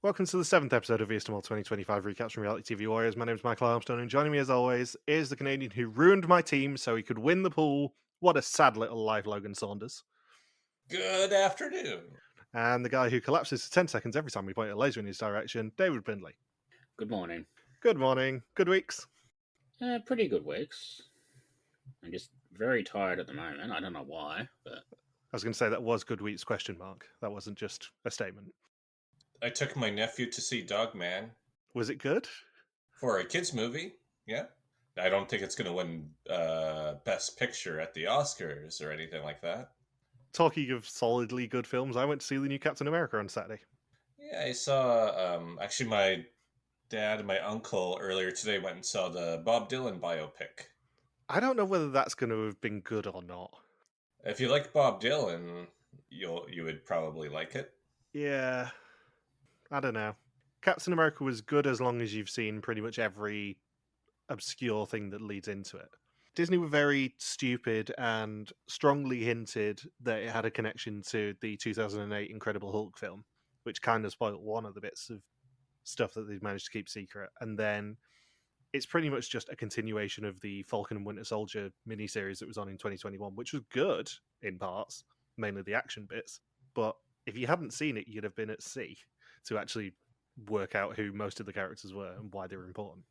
Welcome to the 7th episode of Eastern 2025 Recaps from Reality TV Warriors. My name is Michael Armstrong, and joining me as always is the Canadian who ruined my team so he could win the pool. What a sad little life, Logan Saunders. Good afternoon. And the guy who collapses for 10 seconds every time we point a laser in his direction, David Bindley. Good morning. Good morning. Good weeks. Pretty good weeks. I'm just very tired at the moment. I don't know why, but I was going to say that was good weeks, question mark. That wasn't just a statement. I took my nephew to see Dogman Was it good? for a kids' movie. Yeah. I don't think it's going to win Best Picture at the Oscars or anything like that. Talking of solidly good films, I went to see the new Captain America on Saturday. Yeah, I saw, actually my dad and my uncle earlier today went and saw the Bob Dylan biopic. I don't know whether that's going to have been good or not. If you like Bob Dylan, you would probably like it. Yeah, I don't know. Captain America was good as long as you've seen pretty much every obscure thing that leads into it. Disney were very stupid and strongly hinted that it had a connection to the 2008 Incredible Hulk film, which kind of spoiled one of the bits of stuff that they'd managed to keep secret. And then it's pretty much just a continuation of the Falcon and Winter Soldier miniseries that was on in 2021, which was good in parts, mainly the action bits. But if you hadn't seen it, you'd have been at sea to actually work out who most of the characters were and why they were important.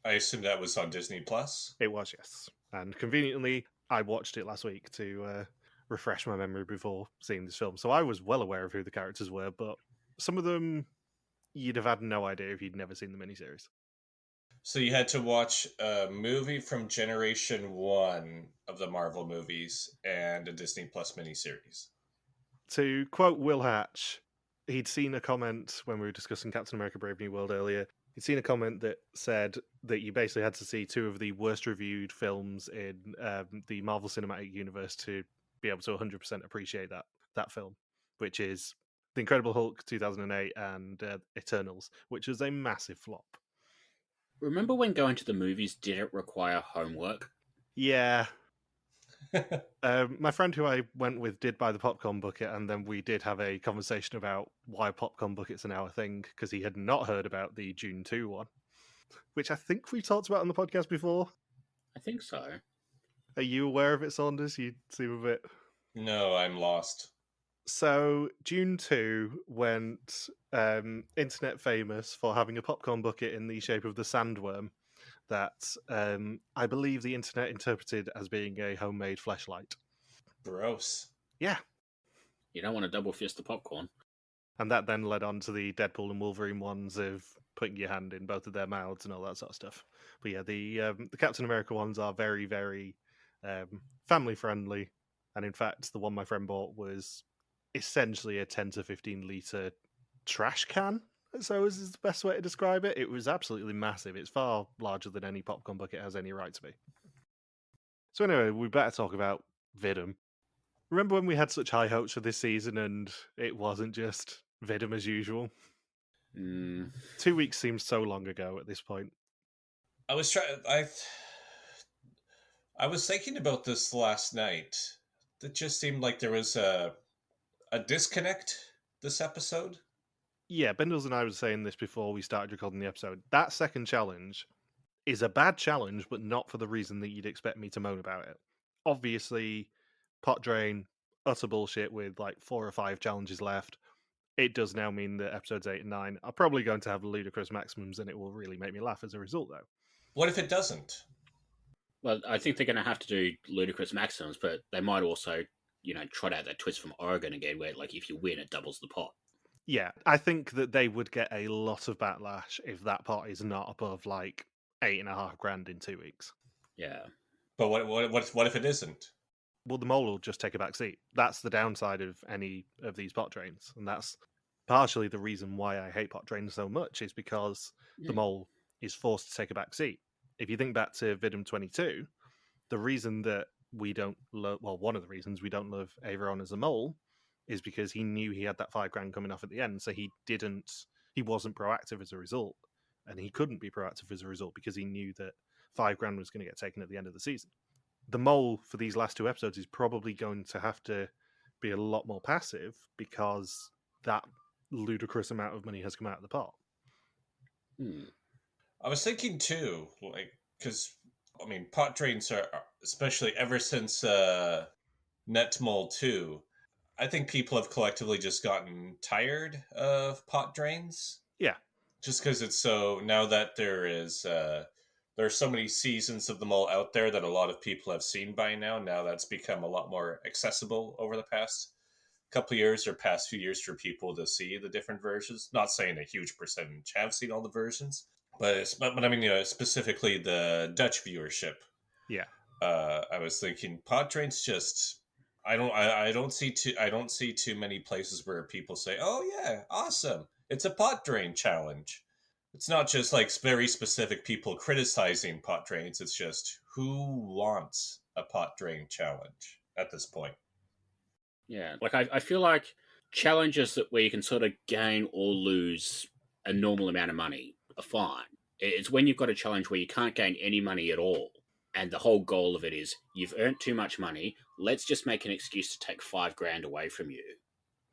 I assume that was on Disney Plus. It was, yes. And conveniently, I watched it last week to refresh my memory before seeing this film. So I was well aware of who the characters were, but some of them you'd have had no idea if you'd never seen the miniseries. So you had to watch a movie from Generation 1 of the Marvel movies and a Disney Plus miniseries. To quote Will Hatch, he'd seen a comment when we were discussing Captain America Brave New World earlier. He'd seen a comment that said that you basically had to see two of the worst reviewed films in the Marvel Cinematic Universe to be able to 100% appreciate that film, which is The Incredible Hulk 2008 and Eternals, which was a massive flop. remember when going to the movies didn't require homework? Yeah. My friend who I went with did buy the popcorn bucket, and then we did have a conversation about why popcorn buckets are now a thing, because he had not heard about the June 2 one, which I think we talked about on the podcast before. I think so. Are you aware of it, Saunders? You seem a bit... No, I'm lost. So, June 2 went internet famous for having a popcorn bucket in the shape of the sandworm that I believe the internet interpreted as being a homemade fleshlight. Gross. Yeah. You don't want to double fist the popcorn. And that then led on to the Deadpool and Wolverine ones of putting your hand in both of their mouths and all that sort of stuff. But yeah, the Captain America ones are very, very family friendly. And in fact, the one my friend bought was essentially a 10 to 15 litre trash can. So is the best way to describe it. It was absolutely massive. It's far larger than any popcorn bucket has any right to be. So anyway, we better talk about Vidum. Remember when we had such high hopes for this season and it wasn't just Vidum as usual? 2 weeks seems so long ago at this point. I was thinking about this last night. It just seemed like there was a disconnect this episode. Yeah, Bendels and I were saying this before we started recording the episode. That second challenge is a bad challenge, but not for the reason that you'd expect me to moan about it. Obviously, pot drain, utter bullshit with like 4 or 5 challenges left. It does now mean that episodes 8 and 9 are probably going to have ludicrous maximums, and it will really make me laugh as a result, though. What if it doesn't? Well, I think they're going to have to do ludicrous maximums, but they might also, trot out that twist from Oregon again, where like if you win, it doubles the pot. Yeah, I think that they would get a lot of backlash if that pot is not above like $8,500 in 2 weeks. Yeah. But what if it isn't? Well, the mole will just take a back seat. That's the downside of any of these pot drains, and that's partially the reason why I hate pot drains so much, is because the mole is forced to take a back seat. If you think back to Vidum 22, the reason that we don't love, well, one of the reasons we don't love Averon as a mole is because he knew he had that $5,000 coming off at the end, so he wasn't proactive as a result, and he couldn't be proactive as a result because he knew that $5,000 was going to get taken at the end of the season. The mole for these last 2 episodes is probably going to have to be a lot more passive because that ludicrous amount of money has come out of the pot. I was thinking too, like, because I mean, pot drains are, especially ever since Netmol 2, I think people have collectively just gotten tired of pot drains. Yeah. Just because it's so, now that there are so many seasons of them all out there that a lot of people have seen by now that's become a lot more accessible over the past couple of years or past few years for people to see the different versions. Not saying a huge percentage have seen all the versions, but I mean, specifically the Dutch viewership. Yeah. I was thinking pot drains just, I don't see too many places where people say, "Oh yeah, awesome, it's a pot drain challenge." It's not just like very specific people criticizing pot drains. It's just who wants a pot drain challenge at this point. Yeah, like I feel like challenges where you can sort of gain or lose a normal amount of money are fine. It's when you've got a challenge where you can't gain any money at all, and the whole goal of it is you've earned too much money. Let's just make an excuse to take $5,000 away from you.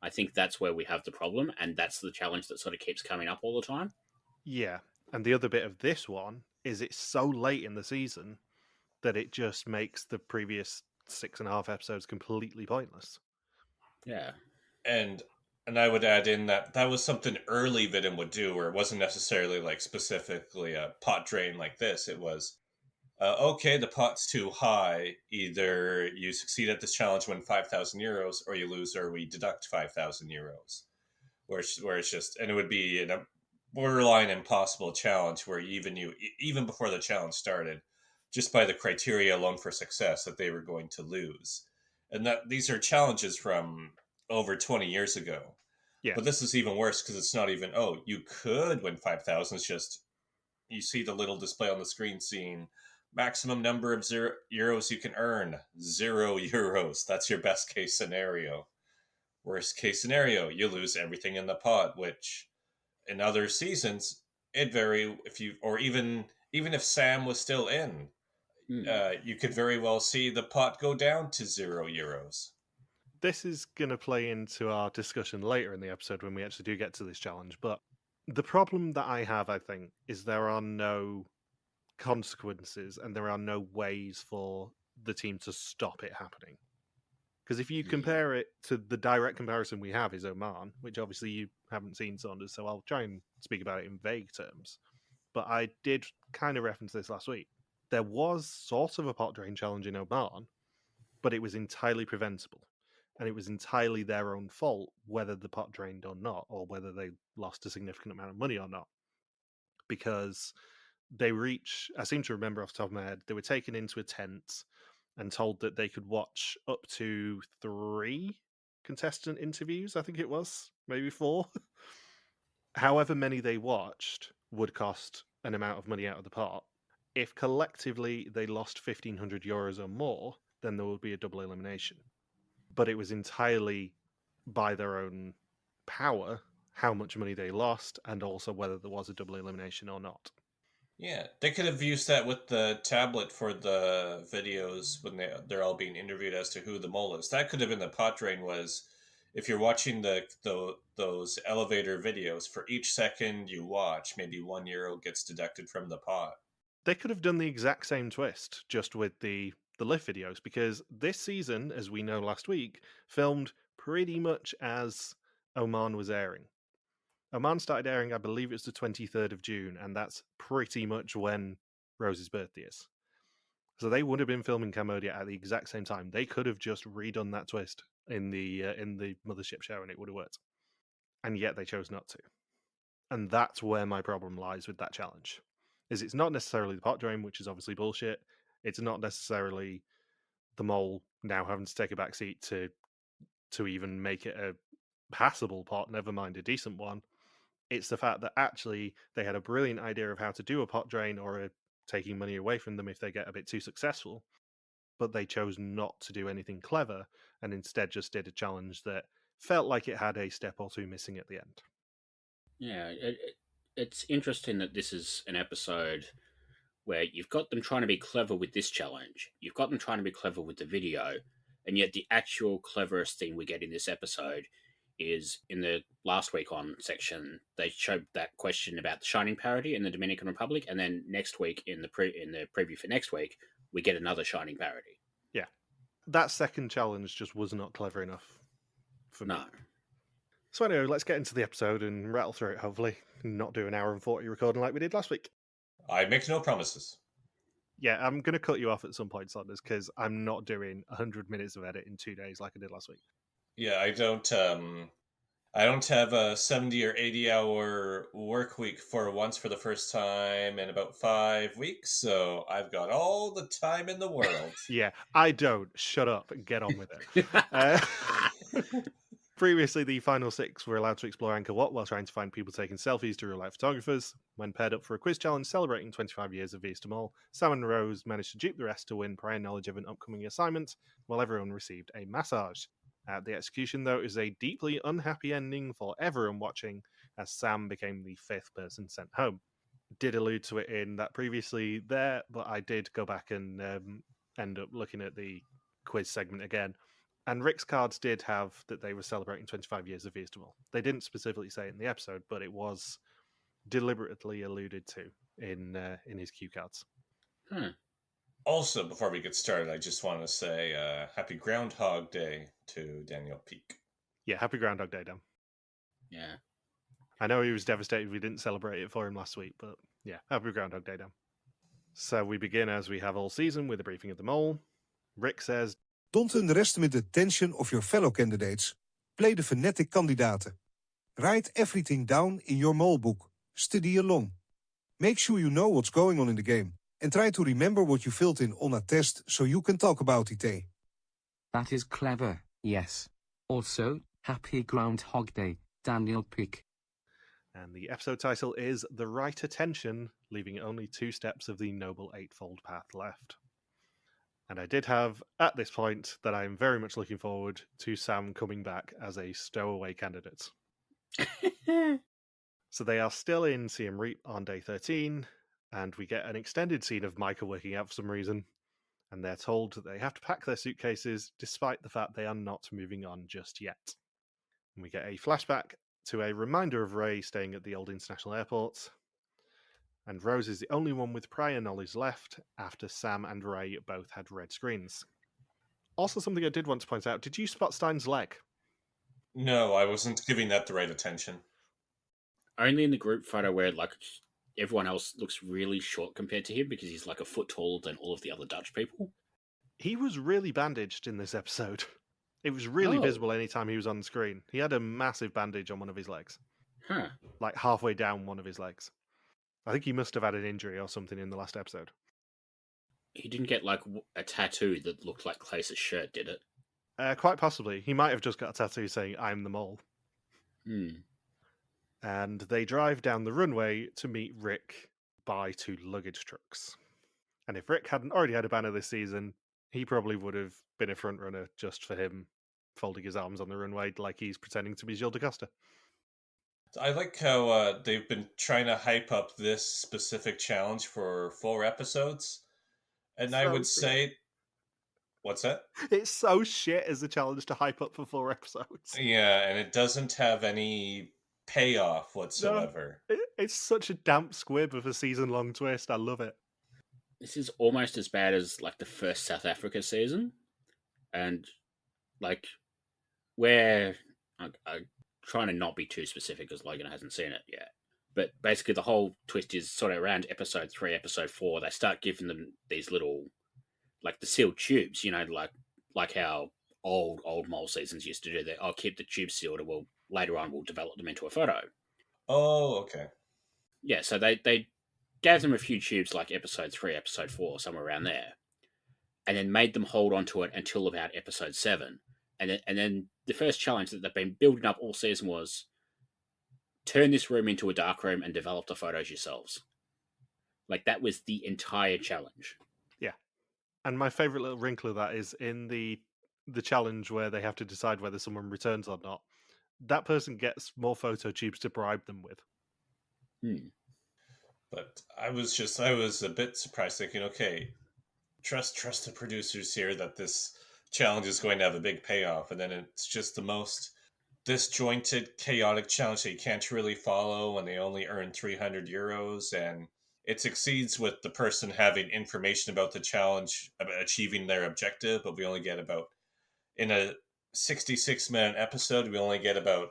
I think that's where we have the problem, and that's the challenge that sort of keeps coming up all the time. Yeah, and the other bit of this one is it's so late in the season that it just makes the previous 6.5 episodes completely pointless. Yeah. And I would add in that was something early Vidin would do, where it wasn't necessarily like specifically a pot drain like this. It was, okay, the pot's too high. Either you succeed at this challenge, win 5,000 euros, or you lose, or we deduct 5,000 euros. Where it's just, and it would be a borderline impossible challenge where even before the challenge started, just by the criteria alone for success, that they were going to lose. And that these are challenges from over 20 years ago. Yeah. But this is even worse because it's not even, oh, you could win 5,000. It's just, you see the little display on the screen saying maximum number of euros you can earn, 0 euros. That's your best case scenario. Worst case scenario, you lose everything in the pot, which in other seasons, even if Sam was still in, you could very well see the pot go down to 0 euros. This is going to play into our discussion later in the episode when we actually do get to this challenge, but the problem that I have, I think, is there are no consequences and there are no ways for the team to stop it happening. Because if you compare it to the direct comparison we have is Oman, which obviously you haven't seen, Saunders, so I'll try and speak about it in vague terms. But I did kind of reference this last week. There was sort of a pot drain challenge in Oman, but it was entirely preventable. And it was entirely their own fault whether the pot drained or not, or whether they lost a significant amount of money or not. Because I seem to remember off the top of my head, they were taken into a tent and told that they could watch up to 3 contestant interviews, I think it was, maybe 4. However many they watched would cost an amount of money out of the pot. If collectively they lost 1,500 euros or more, then there would be a double elimination. But it was entirely by their own power how much money they lost and also whether there was a double elimination or not. Yeah, they could have used that with the tablet for the videos when they're all being interviewed as to who the mole is. That could have been the pot drain, was if you're watching those elevator videos, for each second you watch, maybe €1 gets deducted from the pot. They could have done the exact same twist just with the lift videos, because this season, as we know last week, filmed pretty much as Oman was airing. Oman started airing, I believe it's the 23rd of June, and that's pretty much when Rose's birthday is. So they would have been filming Cambodia at the exact same time. They could have just redone that twist in the mothership show, and it would have worked. And yet they chose not to. And that's where my problem lies with that challenge. Is it's not necessarily the pot drain, which is obviously bullshit. It's not necessarily the mole now having to take a back seat to even make it a passable pot, never mind a decent one. It's the fact that actually they had a brilliant idea of how to do a pot drain or taking money away from them if they get a bit too successful, but they chose not to do anything clever and instead just did a challenge that felt like it had a step or two missing at the end. Yeah, it's interesting that this is an episode where you've got them trying to be clever with this challenge, you've got them trying to be clever with the video, and yet the actual cleverest thing we get in this episode is in the last week on section, they showed that question about the Shining parody in the Dominican Republic, and then next week in the preview for next week, we get another Shining parody. Yeah. That second challenge just was not clever enough for me. No. So anyway, let's get into the episode and rattle through it, hopefully. Not do an hour and 40 recording like we did last week. I make no promises. Yeah, I'm going to cut you off at some points on this because I'm not doing 100 minutes of edit in 2 days like I did last week. Yeah, I don't have a 70 or 80 hour work week for once for the first time in about 5 weeks, so I've got all the time in the world. Yeah, I don't. Shut up and get on with it. Previously, the final 6 were allowed to explore Angkor Wat while trying to find people taking selfies to real-life photographers. When paired up for a quiz challenge celebrating 25 years of Vista Mall, Sam and Rose managed to dupe the rest to win prior knowledge of an upcoming assignment, while everyone received a massage. The execution, though, is a deeply unhappy ending for everyone watching, as Sam became the 5th person sent home. Did allude to it in that previously there, but I did go back and end up looking at the quiz segment again. And Rick's cards did have that they were celebrating 25 years of Vista Mall. They didn't specifically say it in the episode, but it was deliberately alluded to in his cue cards. Also, before we get started, I just want to say happy Groundhog Day to Daniel Peak. Yeah, happy Groundhog Day, Dan. Yeah. I know he was devastated we didn't celebrate it for him last week, but yeah, happy Groundhog Day, Dan. So we begin as we have all season with a briefing of the mole. Rick says, Don't underestimate the tension of your fellow candidates. Play the fanatic kandidaten. Write everything down in your mole book. Study along. Make sure you know what's going on in the game. And try to remember what you filled in on a test so you can talk about it. That is clever, yes. Also, happy Groundhog Day, Daniel Peak. And the episode title is The Right Attention, leaving only 2 steps of the Noble Eightfold Path left. And I did have, at this point, that I am very much looking forward to Sam coming back as a stowaway candidate. So they are still in Siem Reap on day 13, and we get an extended scene of Micah working out for some reason, and they're told that they have to pack their suitcases despite the fact they are not moving on just yet. And we get a flashback to a reminder of Ray staying at the old international airport, and Rose is the only one with prior knowledge left after Sam and Ray both had red screens. Also, something I did want to point out, did you spot Stein's leg? No, I wasn't giving that the right attention. Only in the group photo where like everyone else looks really short compared to him because he's like a foot taller than all of the other Dutch people. He was really bandaged in this episode. It was really visible anytime he was on the screen. He had a massive bandage on one of his legs. Huh. Like halfway down one of his legs. I think he must have had an injury or something in the last episode. He didn't get like a tattoo that looked like Clace's shirt, did it? Quite possibly. He might have just got a tattoo saying, I'm the mole. And they drive down the runway to meet Rick by 2 luggage trucks. And if Rick hadn't already had a banner this season, he probably would have been a front runner just for him folding his arms on the runway like he's pretending to be Gilles de Costa. I like how they've been trying to hype up this specific challenge for 4 episodes. And I would say... What's that? It's so shit as a challenge to hype up for 4 episodes. Yeah, and it doesn't have any payoff whatsoever. No, it's such a damp squib of a season-long twist. I love it. This is almost as bad as like the first South Africa season. And like where I'm trying to not be too specific because Logan hasn't seen it yet. But basically the whole twist is sort of around episode 3, episode 4. They start giving them these little, like the sealed tubes, you know, like how old mole seasons used to do that. I'll keep the tubes sealed, or later on we'll develop them into a photo. Oh, okay. Yeah, so they gave them a few tubes like episode 3, episode 4, somewhere around there, and then made them hold on to it until about episode 7. And then the first challenge that they've been building up all season was turn this room into a dark room and develop the photos yourselves. Like, that was the entire challenge. Yeah. And my favourite little wrinkle of that is in the challenge where they have to decide whether someone returns or not, that person gets more photo tubes to bribe them with. But I was a bit surprised, thinking, okay, trust the producers here that this challenge is going to have a big payoff, and then it's just the most disjointed, chaotic challenge that you can't really follow when they only earn 300 euros. And it succeeds with the person having information about the challenge, about achieving their objective, but we only get about, in a 66-minute episode, we only get about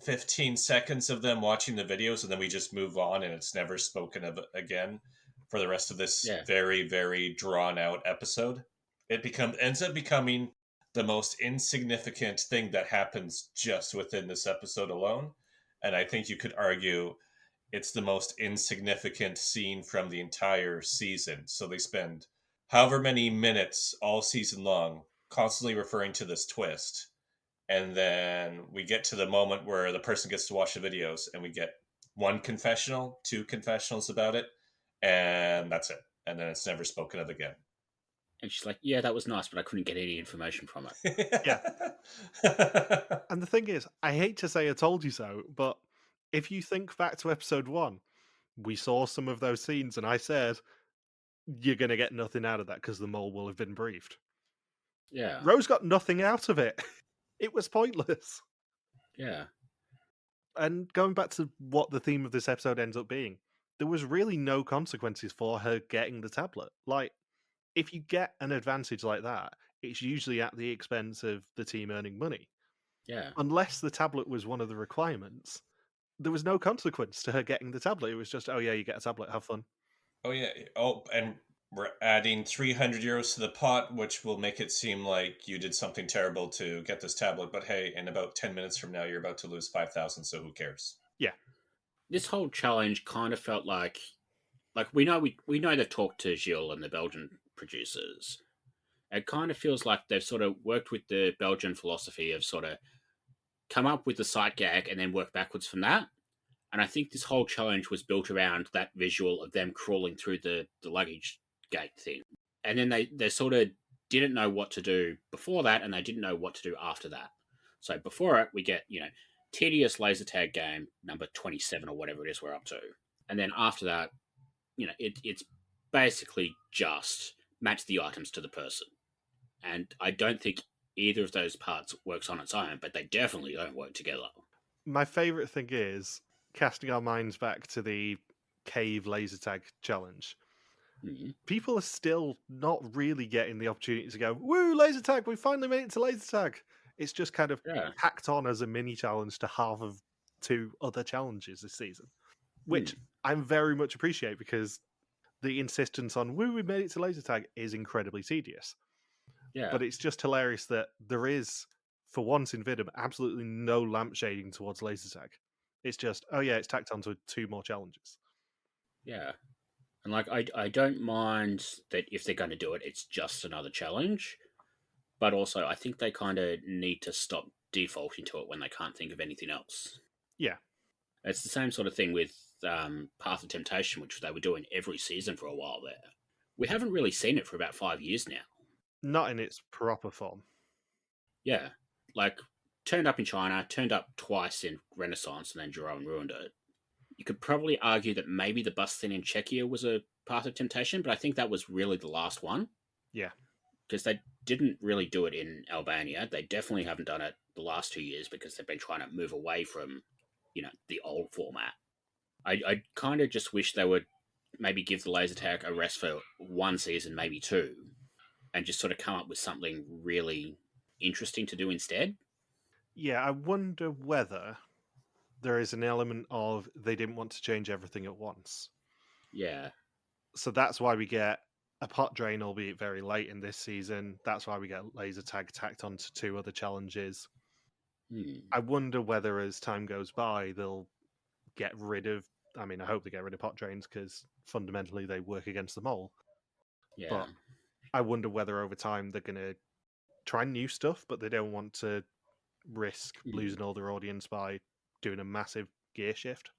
15 seconds of them watching the videos, and then we just move on, and it's never spoken of again for the rest of this very, very drawn out episode. It ends up becoming the most insignificant thing that happens just within this episode alone. And I think you could argue it's the most insignificant scene from the entire season. So they spend however many minutes all season long constantly referring to this twist. And then we get to the moment where the person gets to watch the videos, and we get one confessional, two confessionals about it, and that's it. And then it's never spoken of again. And she's like, yeah, that was nice, but I couldn't get any information from it. Yeah. And the thing is, I hate to say I told you so, but if you think back to episode 1, we saw some of those scenes, and I said, you're going to get nothing out of that because the mole will have been briefed. Yeah. Rose got nothing out of it. It was pointless. Yeah. And going back to what the theme of this episode ends up being, there was really no consequences for her getting the tablet. Like, if you get an advantage like that, it's usually at the expense of the team earning money. Yeah. Unless the tablet was one of the requirements, there was no consequence to her getting the tablet. It was just, oh yeah, you get a tablet, have fun. Oh yeah. Oh, and we're adding 300 euros to the pot, which will make it seem like you did something terrible to get this tablet. But hey, in about 10 minutes from now, you're about to lose 5,000, so who cares? Yeah. This whole challenge kind of felt like we know they've talked to Gilles and the Belgian producers. It kind of feels like they've sort of worked with the Belgian philosophy of sort of come up with the sight gag and then work backwards from that. And I think this whole challenge was built around that visual of them crawling through the luggage gate thing. And then they sort of didn't know what to do before that, and they didn't know what to do after that. So before it, we get, tedious laser tag game number 27 or whatever it is we're up to. And then after that, it's basically just match the items to the person. And I don't think either of those parts works on its own, but they definitely don't work together. My favourite thing is casting our minds back to the cave laser tag challenge. Mm-hmm. People are still not really getting the opportunity to go, woo, laser tag, we finally made it to laser tag. It's just kind of packed on as a mini challenge to half of 2 other challenges this season, which I'm very much appreciate, because the insistence on, woo, we made it to laser tag is incredibly tedious. Yeah. But it's just hilarious that there is, for once in Vidum, absolutely no lampshading towards laser tag. It's just, oh yeah, it's tacked onto 2 more challenges. Yeah. And I don't mind that if they're going to do it, it's just another challenge. But also, I think they kind of need to stop defaulting to it when they can't think of anything else. Yeah. It's the same sort of thing with Path of Temptation, which they were doing every season for a while there. We haven't really seen it for about 5 years now. Not in its proper form. Yeah. Turned up in China, turned up twice in Renaissance, and then Jerome ruined it. You could probably argue that maybe the bus thing in Czechia was a Path of Temptation, but I think that was really the last one. Yeah. Because they didn't really do it in Albania. They definitely haven't done it the last 2 years because they've been trying to move away from, the old format. I kind of just wish they would maybe give the laser tag a rest for 1 season, maybe 2, and just sort of come up with something really interesting to do instead. Yeah, I wonder whether there is an element of they didn't want to change everything at once. Yeah. So that's why we get a pot drain, albeit very late in this season. That's why we get laser tag tacked onto 2 other challenges. I wonder whether as time goes by, they'll get rid of... I mean, I hope they get rid of pot drains, because fundamentally they work against the mole. Yeah. But I wonder whether over time they're going to try new stuff, but they don't want to risk losing all their audience by doing a massive gear shift,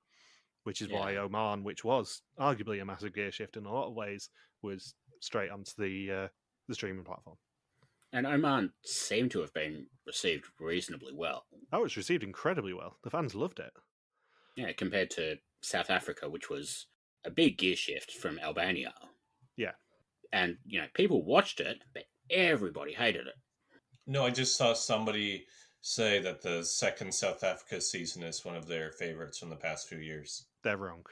which is why Oman, which was arguably a massive gear shift in a lot of ways, was straight onto the streaming platform. And Oman seemed to have been received reasonably well. Oh, it's received incredibly well. The fans loved it. Yeah, compared to South Africa, which was a big gear shift from Albania. Yeah. And, people watched it, but everybody hated it. No, I just saw somebody say that the second South Africa season is one of their favorites from the past few years. They're wrong.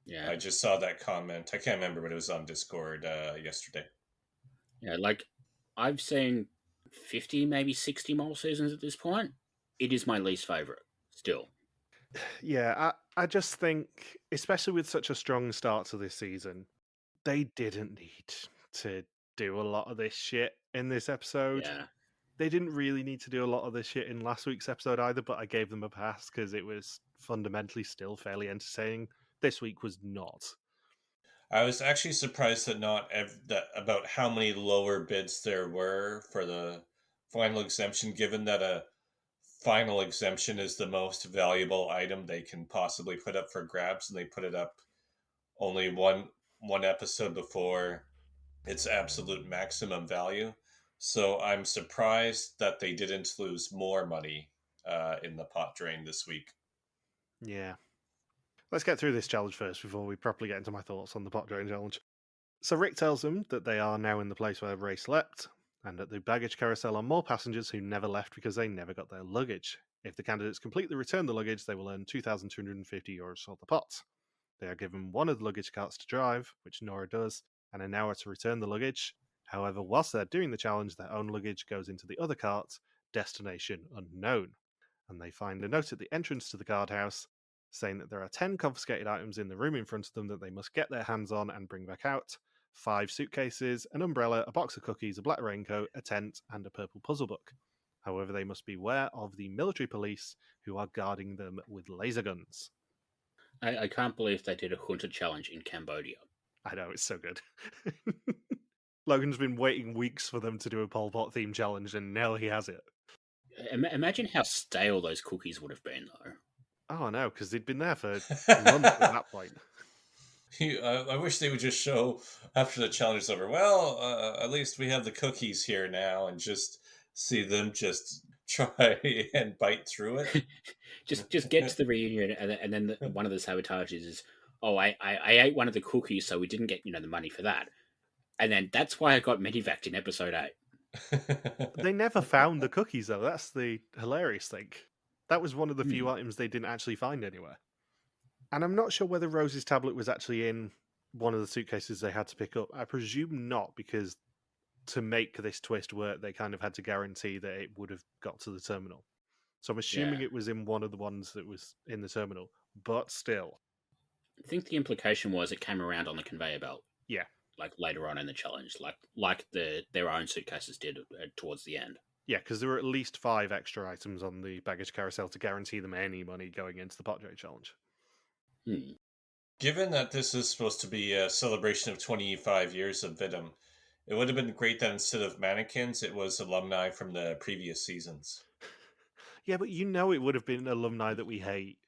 Yeah. I just saw that comment. I can't remember, but it was on Discord yesterday. Yeah, like I've seen 50, maybe 60 mole seasons at this point. It is my least favorite still. Yeah, I just think, especially with such a strong start to this season, they didn't need to do a lot of this shit in this episode. Yeah. They didn't really need to do a lot of this shit in last week's episode either, but I gave them a pass because it was fundamentally still fairly entertaining. This week was not. I was actually surprised that that about how many lower bids there were for the final exemption, given that a final exemption is the most valuable item they can possibly put up for grabs, and they put it up only one episode before its absolute maximum value. So I'm surprised that they didn't lose more money in the pot drain this week. Yeah. Let's get through this challenge first before we properly get into my thoughts on the pot drain challenge. So Rick tells them that they are now in the place where Ray slept, and at the baggage carousel are more passengers who never left because they never got their luggage. If the candidates completely return the luggage, they will earn €2,250 for the pot. They are given one of the luggage carts to drive, which Nora does, and an hour to return the luggage. However, whilst they're doing the challenge, their own luggage goes into the other cart, destination unknown, and they find a note at the entrance to the guardhouse saying that there are 10 confiscated items in the room in front of them that they must get their hands on and bring back out. 5 suitcases, an umbrella, a box of cookies, a black raincoat, a tent, and a purple puzzle book. However, they must beware of the military police who are guarding them with laser guns. I can't believe they did a hunter challenge in Cambodia. I know, it's so good. Logan's been waiting weeks for them to do a Pol Pot theme challenge, and now he has it. Imagine how stale those cookies would have been, though. Oh, no, because they'd been there for months at that point. I wish they would just show after the challenge is over. Well, at least we have the cookies here now, and just see them just try and bite through it. just get to the reunion, and then one of the sabotages is, oh, I ate one of the cookies, so we didn't get the money for that, and then that's why I got medevaced in episode 8. They never found the cookies, though. That's the hilarious thing. That was one of the few items they didn't actually find anywhere. And I'm not sure whether Rose's tablet was actually in one of the suitcases they had to pick up. I presume not, because to make this twist work, they kind of had to guarantee that it would have got to the terminal. So I'm assuming it was in one of the ones that was in the terminal, but still. I think the implication was it came around on the conveyor belt. Yeah. Like later on in the challenge, like their own suitcases did towards the end. Yeah, because there were at least 5 extra items on the baggage carousel to guarantee them any money going into the pot drain challenge. Given that this is supposed to be a celebration of 25 years of Vidum, it would have been great that instead of mannequins, it was alumni from the previous seasons. Yeah, but it would have been alumni that we hate.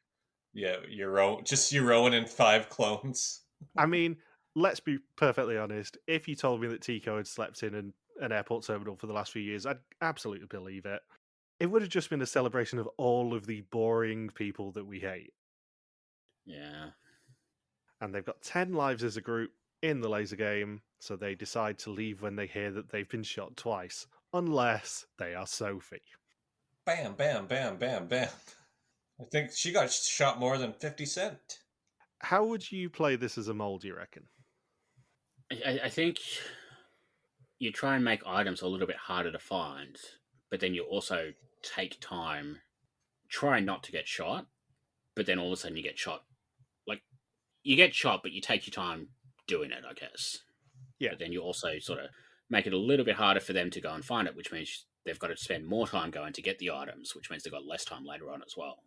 Yeah, Euron and 5 clones. I mean, let's be perfectly honest. If you told me that Tico had slept in an airport terminal for the last few years, I'd absolutely believe it. It would have just been a celebration of all of the boring people that we hate. Yeah. And they've got 10 lives as a group in the laser game, so they decide to leave when they hear that they've been shot twice, unless they are Sophie. Bam, bam, bam, bam, bam. I think she got shot more than 50 Cent. How would you play this as a mole, do you reckon? I think you try and make items a little bit harder to find, but then you also take time, try not to get shot, but then all of a sudden you get shot. Like, you get shot, but you take your time doing it, I guess. Yeah. But then you also sort of make it a little bit harder for them to go and find it, which means they've got to spend more time going to get the items, which means they've got less time later on as well.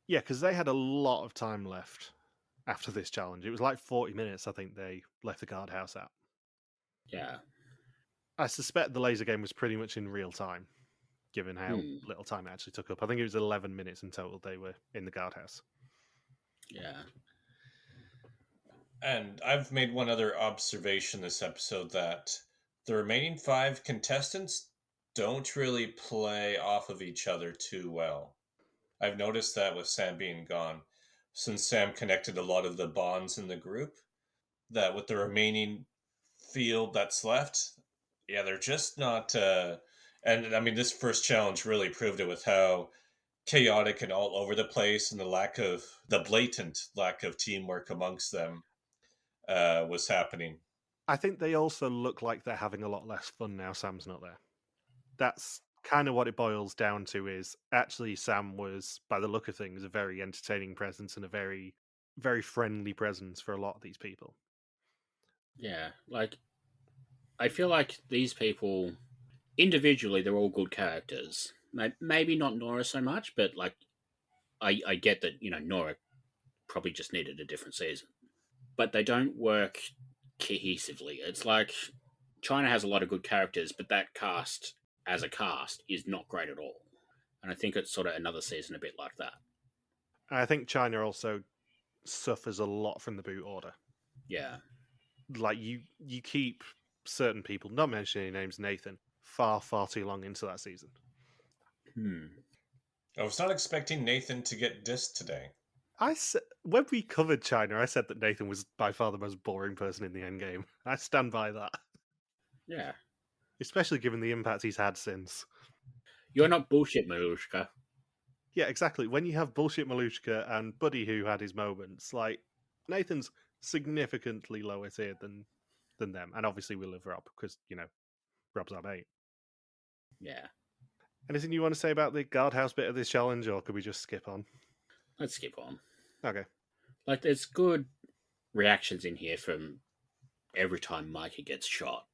Yeah, because they had a lot of time left after this challenge. It was like 40 minutes, I think, they left the guardhouse at. Yeah. I suspect the laser game was pretty much in real time, given how little time it actually took up. I think it was 11 minutes in total they were in the guardhouse. Yeah. And I've made one other observation this episode, that the remaining 5 contestants don't really play off of each other too well. I've noticed that with Sam being gone, since Sam connected a lot of the bonds in the group, that with the remaining field that's left, yeah, they're just not And I mean, this first challenge really proved it with how chaotic and all over the place, and the blatant lack of teamwork amongst them was happening. I think they also look like they're having a lot less fun now Sam's not there. That's kind of what it boils down to, is actually Sam was, by the look of things, a very entertaining presence and a very, very friendly presence for a lot of these people. Yeah, like, I feel like these people, individually, they're all good characters. Maybe not Nora so much, but, like, I get that, Nora probably just needed a different season. But they don't work cohesively. It's like China has a lot of good characters, but that cast, as a cast, is not great at all. And I think it's sort of another season a bit like that. I think China also suffers a lot from the boot order. Yeah. Like, you keep certain people, not mentioning any names, Nathan, far, far too long into that season. I was not expecting Nathan to get dissed today. When we covered China, I said that Nathan was by far the most boring person in the endgame. I stand by that. Yeah. Especially given the impact he's had since. You're not bullshit, Marushka. Yeah, exactly. When you have bullshit Malushka and Buddy, who had his moments, like, Nathan's significantly lower tier than them. And obviously we love Rob, because, Rob's our mate. Yeah. Anything you want to say about the guardhouse bit of this challenge, or could we just skip on? Let's skip on. Okay. Like, there's good reactions in here from every time Micah gets shot.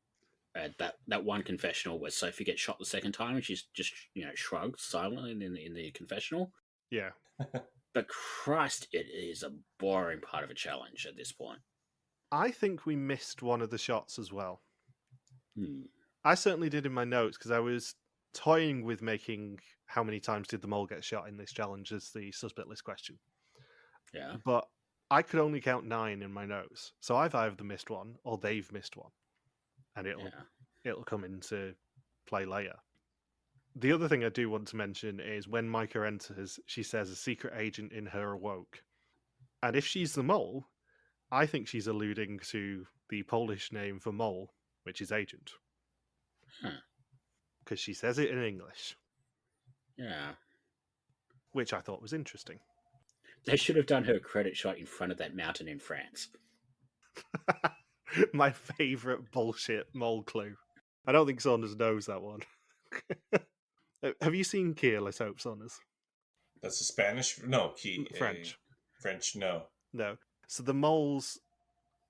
That one confessional where Sophie gets shot the second time and she's just, shrugged silently in the confessional. Yeah. But Christ, it is a boring part of a challenge at this point. I think we missed one of the shots as well. Hmm. I certainly did in my notes, because I was toying with making how many times did the mole get shot in this challenge as the suspect list question. Yeah. But I could only count 9 in my notes. So I've either missed one or they've missed one. And it'll come into play later. The other thing I do want to mention is when Micah enters, she says a secret agent in her awoke. And if she's the mole, I think she's alluding to the Polish name for mole, which is agent. Because she says it in English. Yeah. Which I thought was interesting. They should have done her credit shot in front of that mountain in France. My favourite bullshit mole clue. I don't think Saunders knows that one. Have you seen Kia, let's hope, Saunders? That's a Spanish? No, French. French, no. No. So the moles,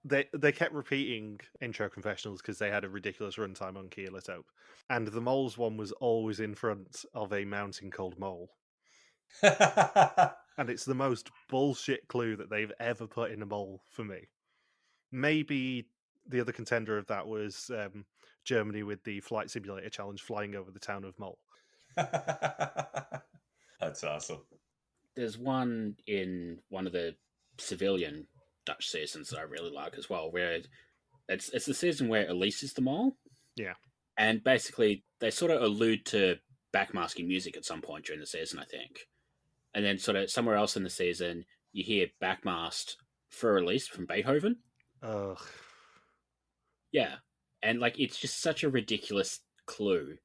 they kept repeating intro confessionals because they had a ridiculous runtime on Kia, let's hope. And the moles one was always in front of a mountain called Mole. And it's the most bullshit clue that they've ever put in a mole for me. Maybe the other contender of that was Germany with the flight simulator challenge flying over the town of Mole. That's awesome. There's one in one of the civilian Dutch seasons that I really like as well, where it's the season where Elise is the mole. Yeah. And basically, they sort of allude to backmasking music at some point during the season, I think. And then sort of somewhere else in the season, you hear backmasked for Elise from Beethoven. Ugh. Yeah. And, like, it's just such a ridiculous clue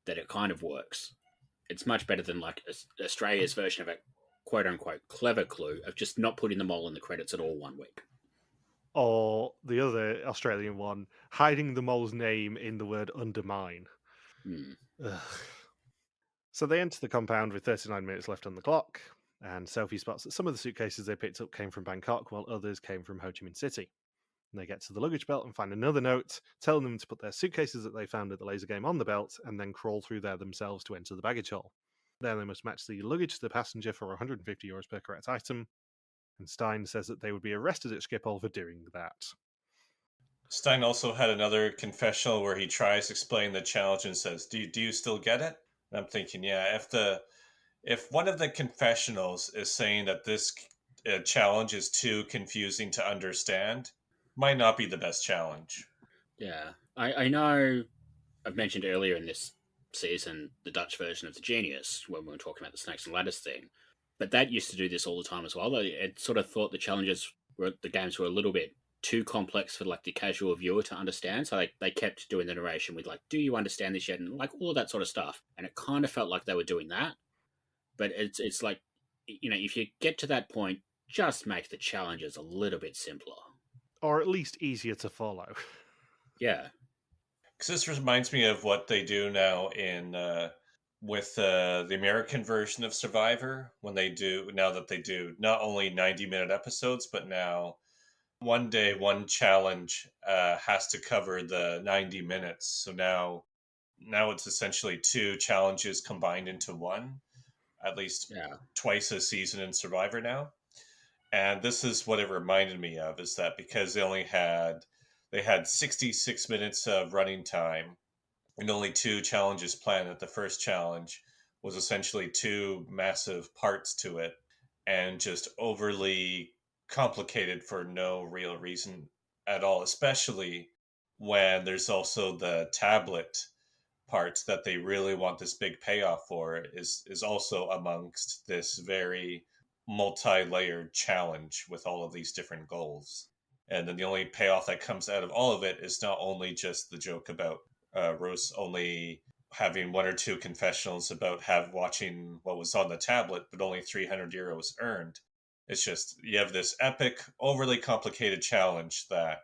that it kind of works. It's much better than, like, Australia's version of a quote-unquote clever clue of just not putting the mole in the credits at all one week. Or the other Australian one, hiding the mole's name in the word undermine. Ugh. So they enter the compound with 39 minutes left on the clock, and Sophie spots that some of the suitcases they picked up came from Bangkok, while others came from Ho Chi Minh City. And they get to the luggage belt and find another note telling them to put their suitcases that they found at the laser game on the belt and then crawl through there themselves to enter the baggage hall. Then they must match the luggage to the passenger for €150 per correct item, and Stein says that they would be arrested at Schiphol for doing that. Stein also had another confessional where he tries to explain the challenge and says, do you still get it? And I'm thinking, yeah, if one of the confessionals is saying that this challenge is too confusing to understand, might not be the best challenge. Yeah. I know I've mentioned earlier in this season the Dutch version of the Genius when we were talking about the Snakes and Ladders thing. But that used to do this all the time as well. It sort of thought the games were a little bit too complex for like the casual viewer to understand. So they kept doing the narration with like, "Do you understand this yet?" and like all of that sort of stuff. And it kind of felt like they were doing that. But it's like, if you get to that point, just make the challenges a little bit simpler. Or at least easier to follow. Yeah. Because this reminds me of what they do now with the American version of Survivor, now that they do not only 90-minute episodes, but now one day, one challenge has to cover the 90 minutes. So now it's essentially 2 challenges combined into one, at least twice a season in Survivor now. And this is what it reminded me of, is that because they had 66 minutes of running time and only 2 challenges planned, that the first challenge was essentially 2 massive parts to it and just overly complicated for no real reason at all, especially when there's also the tablet parts that they really want this big payoff for is also amongst this very multi-layered challenge with all of these different goals. And then the only payoff that comes out of all of it is not only just the joke about Roos only having 1 or 2 confessionals about watching what was on the tablet, but only 300 euros earned. It's just, you have this epic, overly complicated challenge that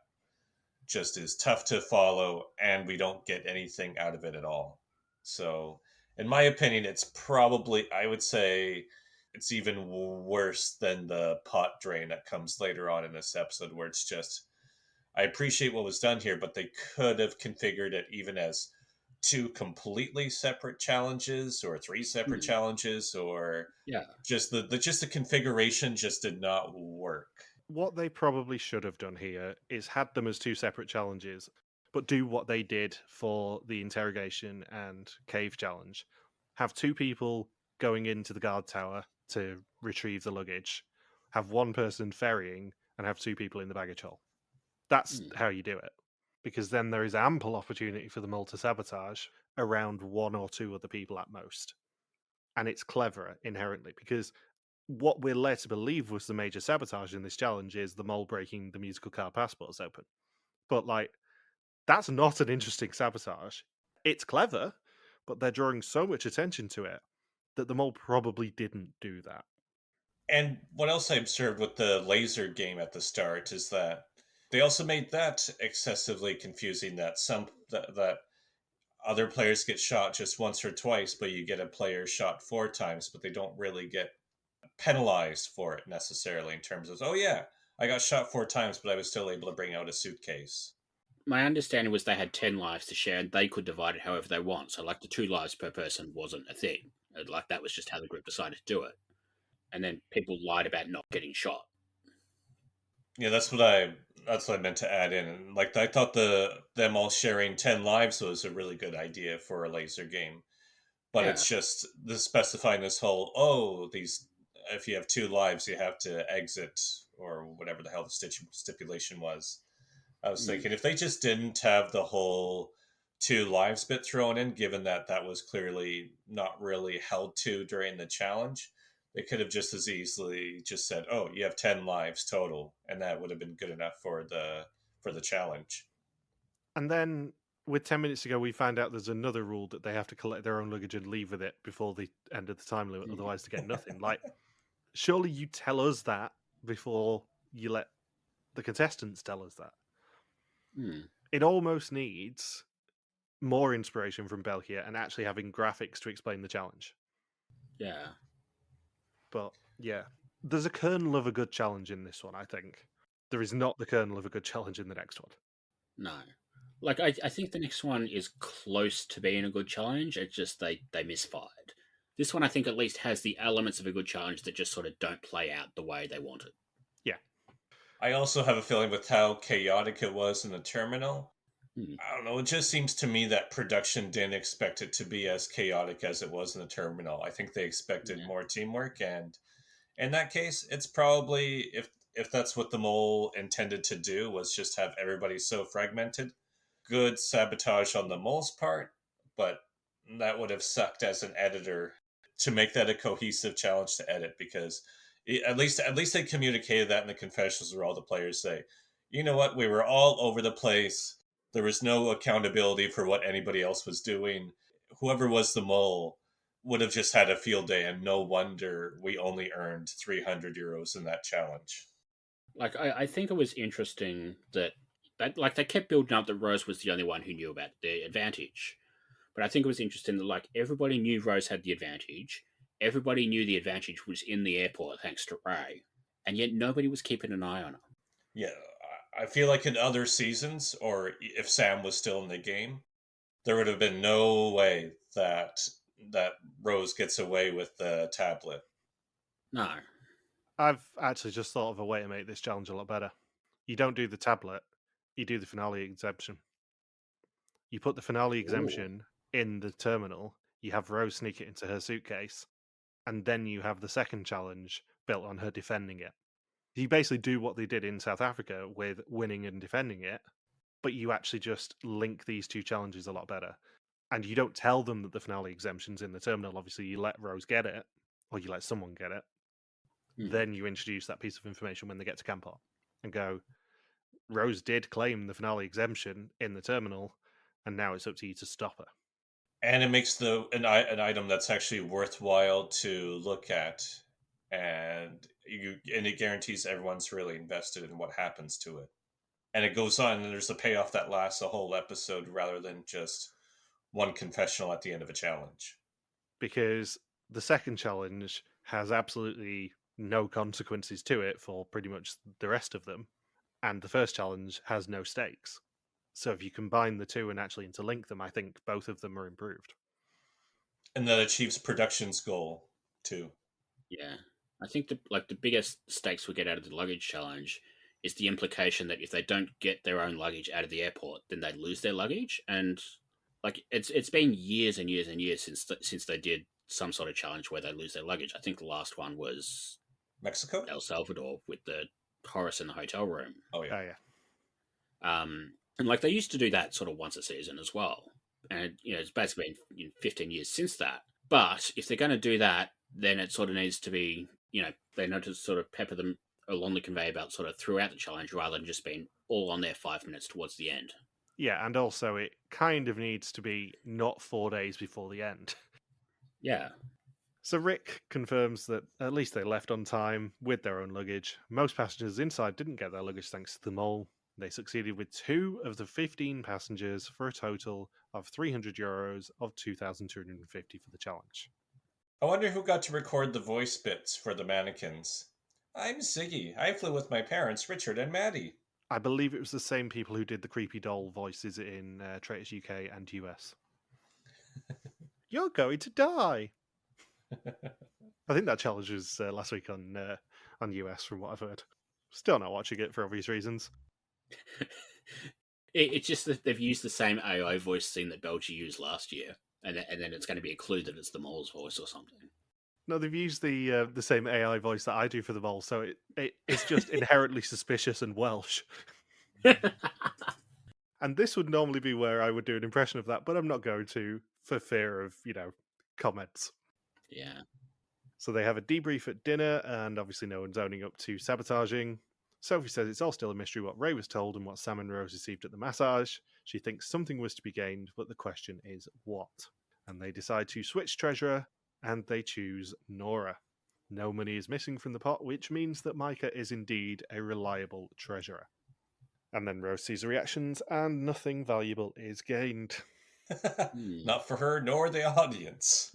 just is tough to follow, and we don't get anything out of it at all. So, in my opinion, it's probably, I would say, it's even worse than the pot drain that comes later on in this episode, where it's just, I appreciate what was done here, but they could have configured it even as 2 completely separate challenges or 3 separate challenges, or just the configuration just did not work. What they probably should have done here is had them as 2 separate challenges, but do what they did for the interrogation and cave challenge. Have 2 people going into the guard tower to retrieve the luggage, have 1 person ferrying, and have 2 people in the baggage hold. That's how you do it. Because then there is ample opportunity for the multi-sabotage around 1 or 2 other people at most. And it's cleverer inherently, because what we're led to believe was the major sabotage in this challenge is the mole breaking the musical car passports open. But, that's not an interesting sabotage. It's clever, but they're drawing so much attention to it that the mole probably didn't do that. And what else I observed with the laser game at the start is that they also made that excessively confusing, that that other players get shot just once or twice, but you get a player shot 4 times, but they don't really get penalized for it necessarily, in terms of, oh yeah, I got shot 4 times, but I was still able to bring out a suitcase. My understanding was they had 10 lives to share, and they could divide it however they want. So, the 2 lives per person wasn't a thing. That was just how the group decided to do it. And then people lied about not getting shot. Yeah, that's what I meant to add in. I thought them all sharing 10 lives was a really good idea for a laser game. But it's just specifying this whole, if you have 2 lives, you have to exit, or whatever the hell the stipulation was. I was thinking, if they just didn't have the whole 2 lives bit thrown in, given that was clearly not really held to during the challenge, they could have just as easily just said, oh, you have 10 lives total, and that would have been good enough for the challenge. And then, with 10 minutes to go, we find out there's another rule that they have to collect their own luggage and leave with it before the end of the time limit, otherwise they get nothing. Surely you tell us that before you let the contestants tell us that. It almost needs more inspiration from Belgia and actually having graphics to explain the challenge. Yeah. But, yeah, there's a kernel of a good challenge in this one, I think. There is not the kernel of a good challenge in the next one. No. I think the next one is close to being a good challenge. It's just they misfired. This one, I think, at least has the elements of a good challenge that just sort of don't play out the way they wanted. Yeah. I also have a feeling with how chaotic it was in the terminal. I don't know, it just seems to me that production didn't expect it to be as chaotic as it was in the terminal. I think they expected more teamwork, and in that case, it's probably, if that's what the mole intended to do, was just have everybody so fragmented, good sabotage on the mole's part, but that would have sucked as an editor to make that a cohesive challenge to edit, because at least they communicated that in the confessions, where all the players say, you know what? We were all over the place. There was no accountability for what anybody else was doing. Whoever was the mole would have just had a field day, and no wonder we only earned 300 euros in that challenge. Like, I think it was interesting that like they kept building up that Rose was the only one who knew about the advantage. But I think it was interesting that like everybody knew Rose had the advantage. Everybody knew the advantage was in the airport thanks to Ray, and yet nobody was keeping an eye on her. Yeah, I feel like in other seasons, or if Sam was still in the game, there would have been no way that Rose gets away with the tablet. No. I've actually just thought of a way to make this challenge a lot better. You don't do the tablet, you do the finale exemption. You put the finale exemption in the terminal, you have Rose sneak it into her suitcase, and then you have the second challenge built on her defending it. You basically do what they did in South Africa with winning and defending it, but you actually just link these two challenges a lot better. And you don't tell them that the finale exemption's in the terminal. Obviously, you let Rose get it, or you let someone get it. Then you introduce that piece of information when they get to Campot and go, Rose did claim the finale exemption in the terminal, and now it's up to you to stop her. And it makes an item that's actually worthwhile to look at, and it guarantees everyone's really invested in what happens to it. And it goes on, and there's a payoff that lasts a whole episode rather than just one confessional at the end of a challenge. Because the second challenge has absolutely no consequences to it for pretty much the rest of them, and the first challenge has no stakes. So if you combine the two and actually interlink them, I think both of them are improved. And that achieves production's goal too. Yeah, I think the biggest stakes we get out of the luggage challenge is the implication that if they don't get their own luggage out of the airport, then they lose their luggage. And like it's been years and years and years since they did some sort of challenge where they lose their luggage. I think the last one was Mexico, El Salvador, with the Horace in the hotel room. Oh yeah. And like they used to do that sort of once a season as well. And it's basically been 15 years since that. But if they're going to do that, then it sort of needs to be, they need to sort of pepper them along the conveyor belt sort of throughout the challenge rather than just being all on there 5 minutes towards the end. Yeah, and also it kind of needs to be not 4 days before the end. Yeah. So Rick confirms that at least they left on time with their own luggage. Most passengers inside didn't get their luggage thanks to the mole. They succeeded with 2 of the 15 passengers for a total of 300 euros of 2,250 for the challenge. I wonder who got to record the voice bits for the mannequins. I'm Ziggy. I flew with my parents, Richard and Maddie. I believe it was the same people who did the creepy doll voices in Traitors UK and US. You're going to die. I think that challenge was last week on US, from what I've heard. Still not watching it for obvious reasons. It's just that they've used the same AI voice scene that Belgium used last year, and then it's going to be a clue that it's the mole's voice or something. No, they've used the same AI voice that I do for the mole, so it's just inherently suspicious and Welsh. And this would normally be where I would do an impression of that, but I'm not going to for fear of, comments. Yeah. So they have a debrief at dinner, and obviously no one's owning up to sabotaging. Sophie says it's all still a mystery what Ray was told and what Sam and Rose received at the massage. She thinks something was to be gained, but the question is what? And they decide to switch treasurer, and they choose Nora. No money is missing from the pot, which means that Micah is indeed a reliable treasurer. And then Rose sees the reactions, and nothing valuable is gained. Not for her nor the audience.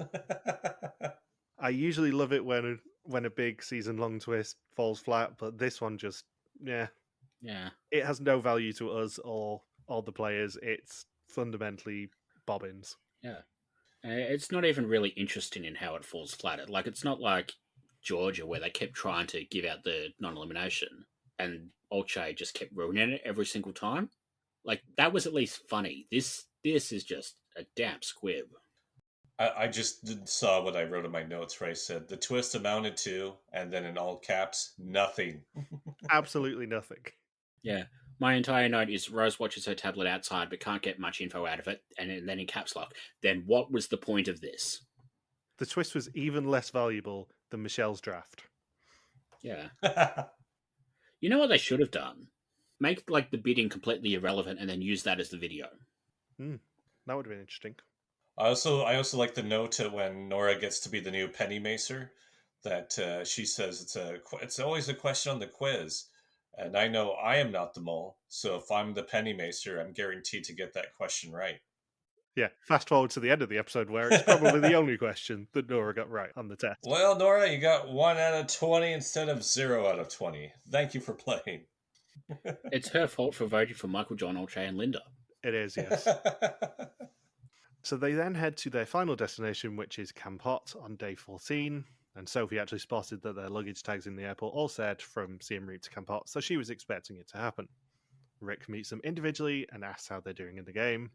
I usually love it when a big season-long twist falls flat, but this one just, yeah. It has no value to us or the players. It's fundamentally bobbins. Yeah. It's not even really interesting in how it falls flat. Like, it's not like Georgia where they kept trying to give out the non-elimination and Olche just kept ruining it every single time. Like, that was at least funny. This is just a damp squib. I just saw what I wrote in my notes where I said the twist amounted to, and then in all caps, nothing. Absolutely nothing. Yeah. My entire note is Rose watches her tablet outside but can't get much info out of it, and then in caps lock. Then what was the point of this? The twist was even less valuable than Michelle's draft. Yeah. You know what they should have done? Make like the bidding completely irrelevant and then use that as the video. That would have been interesting. I also like the note when Nora gets to be the new penny macer, that she says it's always a question on the quiz, and I know I am not the mole, so if I'm the penny macer, I'm guaranteed to get that question right. Yeah, fast forward to the end of the episode where it's probably the only question that Nora got right on the test. Well, Nora, you got 1 out of 20 instead of 0 out of 20. Thank you for playing. It's her fault for voting for Michael, John, Olcay, and Linda. It is, yes. So they then head to their final destination, which is Campot on day 14. And Sophie actually spotted that their luggage tags in the airport all said from Siem Reap to Campot, so she was expecting it to happen. Rick meets them individually and asks how they're doing in the game.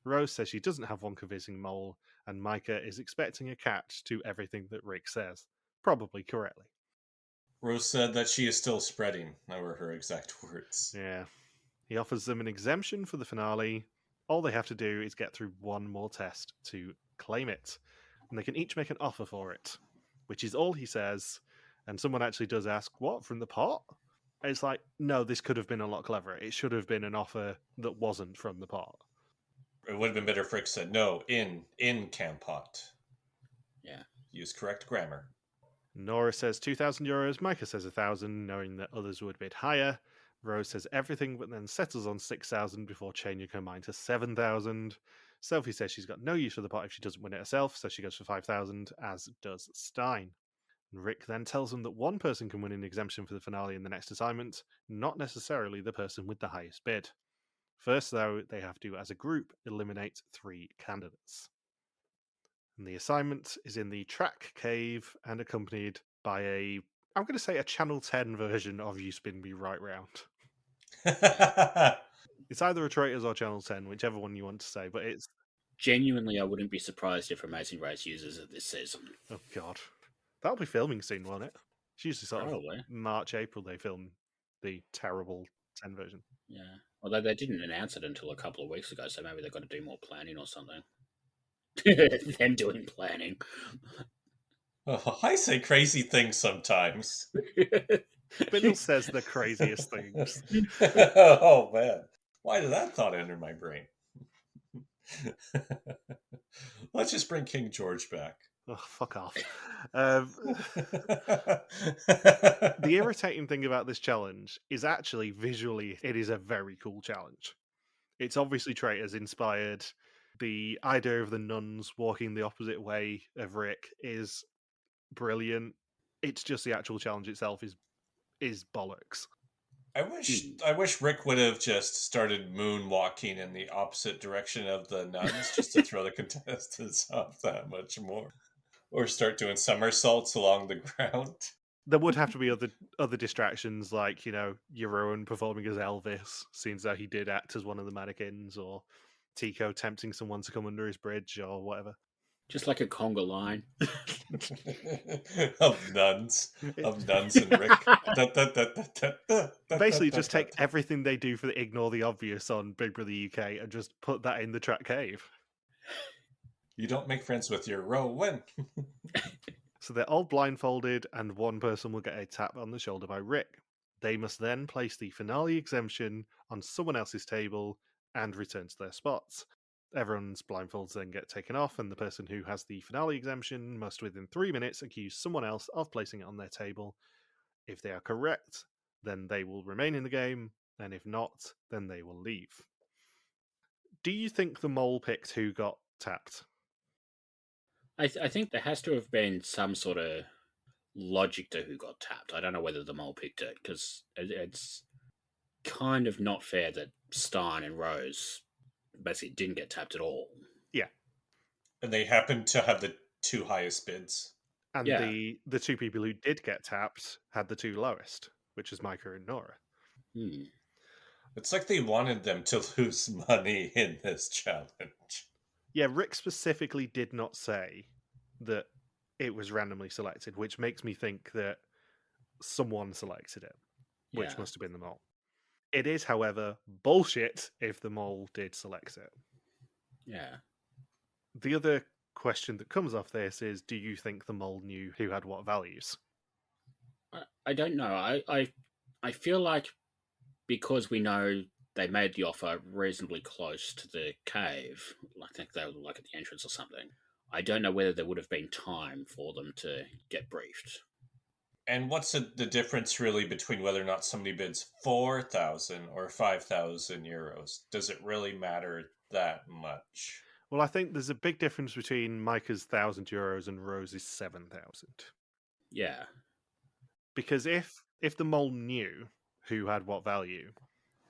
Rose says she doesn't have one convincing mole, and Micah is expecting a catch to everything that Rick says, probably correctly. Rose said that she is still spreading. That were her exact words. Yeah. He offers them an exemption for the finale. All they have to do is get through one more test to claim it, and they can each make an offer for it, which is all he says. And someone actually does ask, what, from the pot? And it's like, no, this could have been a lot cleverer. It should have been an offer that wasn't from the pot. It would have been better if Rick said, no, in Campot. Yeah. Use correct grammar. Nora says €2,000, Micah says 1,000, knowing that others would bid higher. Rose says everything, but then settles on 6,000 before changing her mind to 7,000. Sophie says she's got no use for the pot if she doesn't win it herself, so she goes for 5,000, as does Stein. Rick then tells them that one person can win an exemption for the finale in the next assignment, not necessarily the person with the highest bid. First, though, they have to, as a group, eliminate 3 candidates. And the assignment is in the Track Cave and accompanied by I'm going to say a Channel 10 version of You Spin Me Right Round. It's either a Traitors or Channel 10, whichever one you want to say, but it's... Genuinely, I wouldn't be surprised if Amazing Race uses it this season. Oh, God. That'll be filming soon, won't it? It's usually sort Probably. of March, April they film the terrible 10 version. Yeah. Although they didn't announce it until a couple of weeks ago, so maybe they've got to do more planning or something. Them doing planning. Oh, I say crazy things sometimes. Bindles says the craziest things. Oh, man. Why did that thought enter my brain? Let's just bring King George back. Oh, fuck off. The irritating thing about this challenge is actually visually, it is a very cool challenge. It's obviously Traitors inspired. The idea of the nuns walking the opposite way of Rick is brilliant. It's just the actual challenge itself is bollocks. I wish Rick would have just started moonwalking in the opposite direction of the nuns just to throw the contestants off that much more. Or start doing somersaults along the ground. There would have to be other distractions, like, Jeroen performing as Elvis, seems that he did act as one of the mannequins, or Tico tempting someone to come under his bridge, or whatever. Just like a conga line. of nuns and Rick. Basically, just take everything they do for the Ignore the Obvious on Big Brother UK and just put that in the Track Cave. You don't make friends with your Rowan. So they're all blindfolded, and one person will get a tap on the shoulder by Rick. They must then place the finale exemption on someone else's table and return to their spots. Everyone's blindfolds then get taken off, and the person who has the finale exemption must within 3 minutes accuse someone else of placing it on their table. If they are correct, then they will remain in the game, and if not, then they will leave. Do you think the mole picked who got tapped? I think there has to have been some sort of logic to who got tapped. I don't know whether the mole picked it, because it's kind of not fair that Stein and Rose basically didn't get tapped at all. Yeah. And they happened to have the 2 highest bids. And the 2 people who did get tapped had the 2 lowest, which is Micah and Nora. It's like they wanted them to lose money in this challenge. Yeah, Rick specifically did not say that it was randomly selected, which makes me think that someone selected it, which must have been the mole. It is, however, bullshit if the mole did select it. Yeah. The other question that comes off this is, do you think the mole knew who had what values? I don't know. I feel like because we know they made the offer reasonably close to the cave, I think they were like at the entrance or something, I don't know whether there would have been time for them to get briefed. And what's the difference really between whether or not somebody bids 4,000 or 5,000 euros? Does it really matter that much? Well, I think there's a big difference between Micah's €1,000 and Rose's 7,000. Yeah. Because if the mole knew who had what value,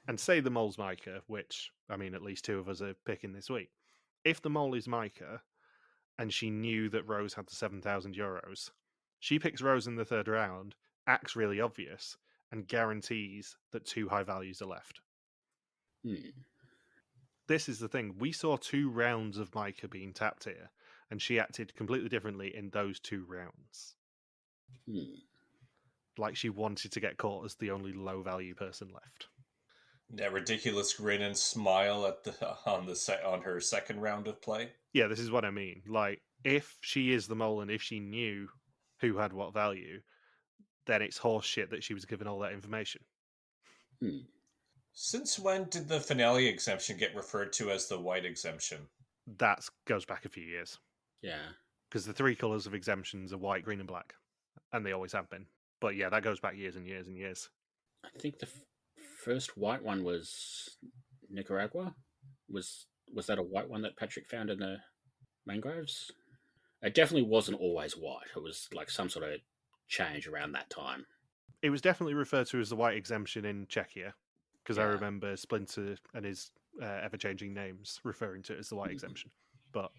and say the mole's Micah, which, I mean, at least 2 of us are picking this week. If the mole is Micah, and she knew that Rose had the €7,000, she picks Rose in the 3rd round, acts really obvious, and guarantees that 2 high values are left. This is the thing. We saw 2 rounds of Micah being tapped here, and she acted completely differently in those 2 rounds. Like she wanted to get caught as the only low-value person left. That ridiculous grin and smile at on her second round of play. Yeah, this is what I mean. Like, if she is the mole and if she knew who had what value, then it's horse shit that she was given all that information. Since when did the finale exemption get referred to as the white exemption? That goes back a few years. Yeah. Because the 3 colours of exemptions are white, green, and black. And they always have been. But yeah, that goes back years and years and years. I think the first white one was Nicaragua. Was that a white one that Patrick found in the mangroves? It definitely wasn't always white. It was like some sort of change around that time. It was definitely referred to as the white exemption in Czechia, because I remember Splinter and his ever-changing names referring to it as the white exemption. But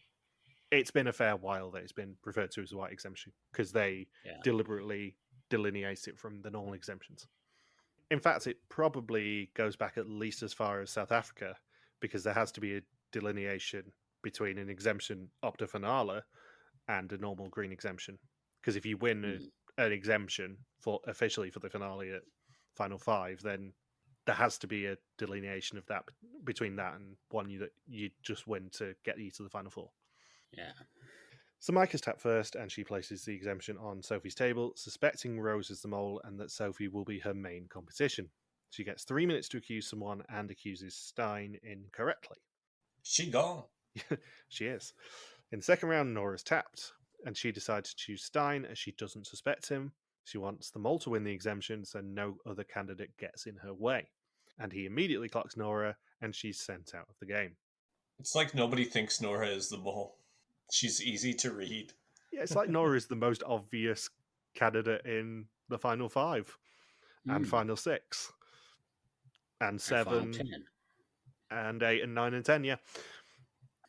it's been a fair while that it's been referred to as the white exemption, because they deliberately delineate it from the normal exemptions. In fact, it probably goes back at least as far as South Africa, because there has to be a delineation between an exemption up to finale and a normal green exemption. Because if you win an exemption officially for the finale at Final 5, then there has to be a delineation of that between that and one that you just win to get you to the Final 4. Yeah. So Micah's tapped first, and she places the exemption on Sophie's table, suspecting Rose is the mole and that Sophie will be her main competition. She gets 3 minutes to accuse someone and accuses Stein incorrectly. She gone. She is. In the second round, Nora's tapped, and she decides to choose Stein as she doesn't suspect him. She wants the mole to win the exemption so no other candidate gets in her way. And he immediately clocks Nora, and she's sent out of the game. It's like nobody thinks Nora is the mole. She's easy to read. Yeah, it's like Nora is the most obvious candidate in the Final 5 and Final 6 and 7 and 8 and 9 and 10, yeah.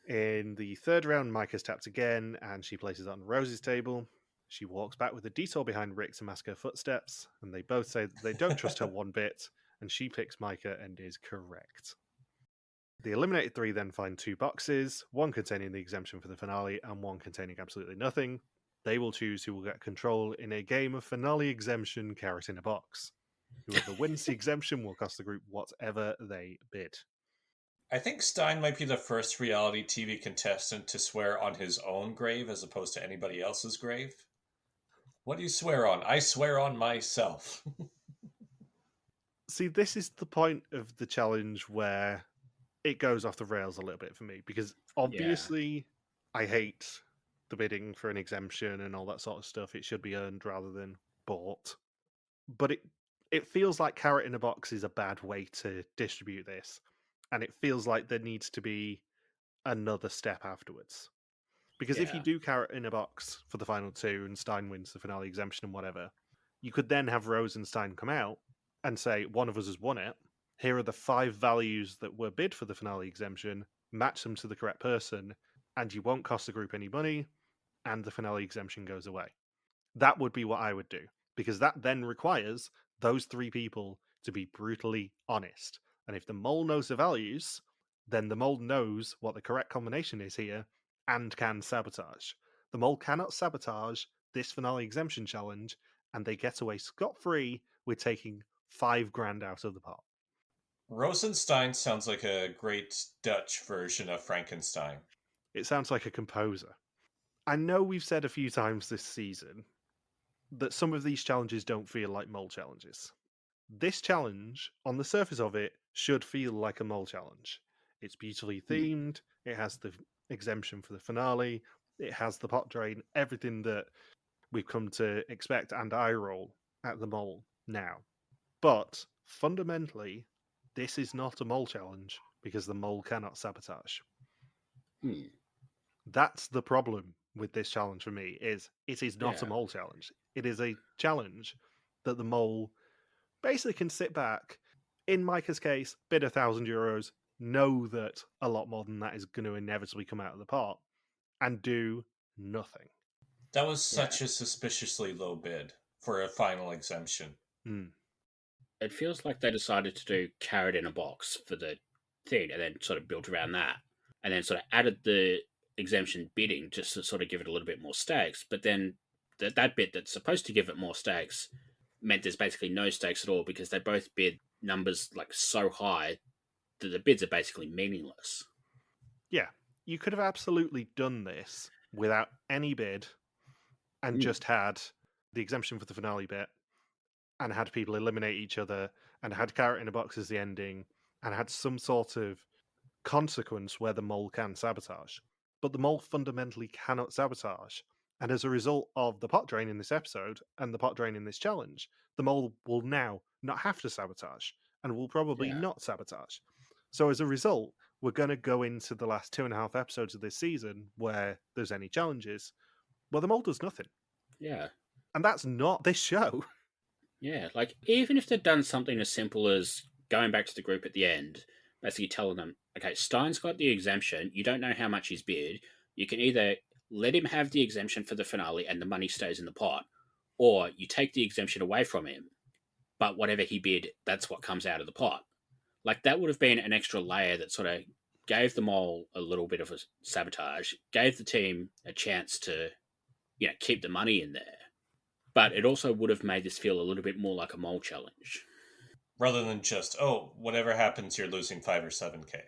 In the third round, Micah's tapped again, and she places it on Rose's table. She walks back with a detour behind Rick to mask her footsteps, and they both say that they don't trust her one bit, and she picks Micah and is correct. The eliminated 3 then find 2 boxes, one containing the exemption for the finale and one containing absolutely nothing. They will choose who will get control in a game of finale exemption carrot in a box. Whoever wins the exemption will cost the group whatever they bid. I think Stein might be the first reality TV contestant to swear on his own grave as opposed to anybody else's grave. What do you swear on? I swear on myself. See, this is the point of the challenge where it goes off the rails a little bit for me, because obviously I hate the bidding for an exemption and all that sort of stuff. It should be earned rather than bought. But it feels like carrot in a box is a bad way to distribute this. And it feels like there needs to be another step afterwards. Because if you do carrot in a box for the final 2 and Stein wins the finale exemption and whatever, you could then have Rose and Stein come out and say, one of us has won it. Here are the 5 values that were bid for the finale exemption, match them to the correct person, and you won't cost the group any money, and the finale exemption goes away. That would be what I would do, because that then requires those 3 people to be brutally honest. And if the mole knows the values, then the mole knows what the correct combination is here and can sabotage. The mole cannot sabotage this finale exemption challenge, and they get away scot-free with taking $5,000 out of the pot. Rosenstein sounds like a great Dutch version of Frankenstein. It sounds like a composer. I know we've said a few times this season that some of these challenges don't feel like mole challenges. This challenge, on the surface of it, should feel like a mole challenge. It's beautifully themed. It has the exemption for the finale. It has the pot drain, everything that we've come to expect and eye roll at the mole now. But fundamentally, this is not a mole challenge because the mole cannot sabotage. Hmm. That's the problem with this challenge for me, is it is not a Yeah. mole challenge. It is a challenge that the mole basically can sit back, in Micah's case, bid €1,000, know that a lot more than that is going to inevitably come out of the pot, and do nothing. That was such a suspiciously low bid for a final exemption. It feels like they decided to do carrot in a box for the thing and then sort of built around that. And then sort of added the exemption bidding just to sort of give it a little bit more stakes. But then that bit that's supposed to give it more stakes meant there's basically no stakes at all because they both bid numbers like so high that the bids are basically meaningless. Yeah, you could have absolutely done this without any bid and just had the exemption for the finale bit and had people eliminate each other and had carrot in a box as the ending and had some sort of consequence where the mole can sabotage. But the mole fundamentally cannot sabotage. And as a result of the pot drain in this episode and the pot drain in this challenge, the mole will now not have to sabotage and will probably not sabotage. So as a result, we're going to go into the last 2.5 episodes of this season where there's any challenges where the mole does nothing. Yeah. And that's not this show. Yeah, like even if they'd done something as simple as going back to the group at the end, basically telling them, okay, Stein's got the exemption, you don't know how much he's bid, you can either let him have the exemption for the finale and the money stays in the pot, or you take the exemption away from him, but whatever he bid, that's what comes out of the pot. Like that would have been an extra layer that sort of gave them all a little bit of a sabotage, gave the team a chance to, keep the money in there. But it also would have made this feel a little bit more like a mole challenge. Rather than just, whatever happens, you're losing 5 or 7K.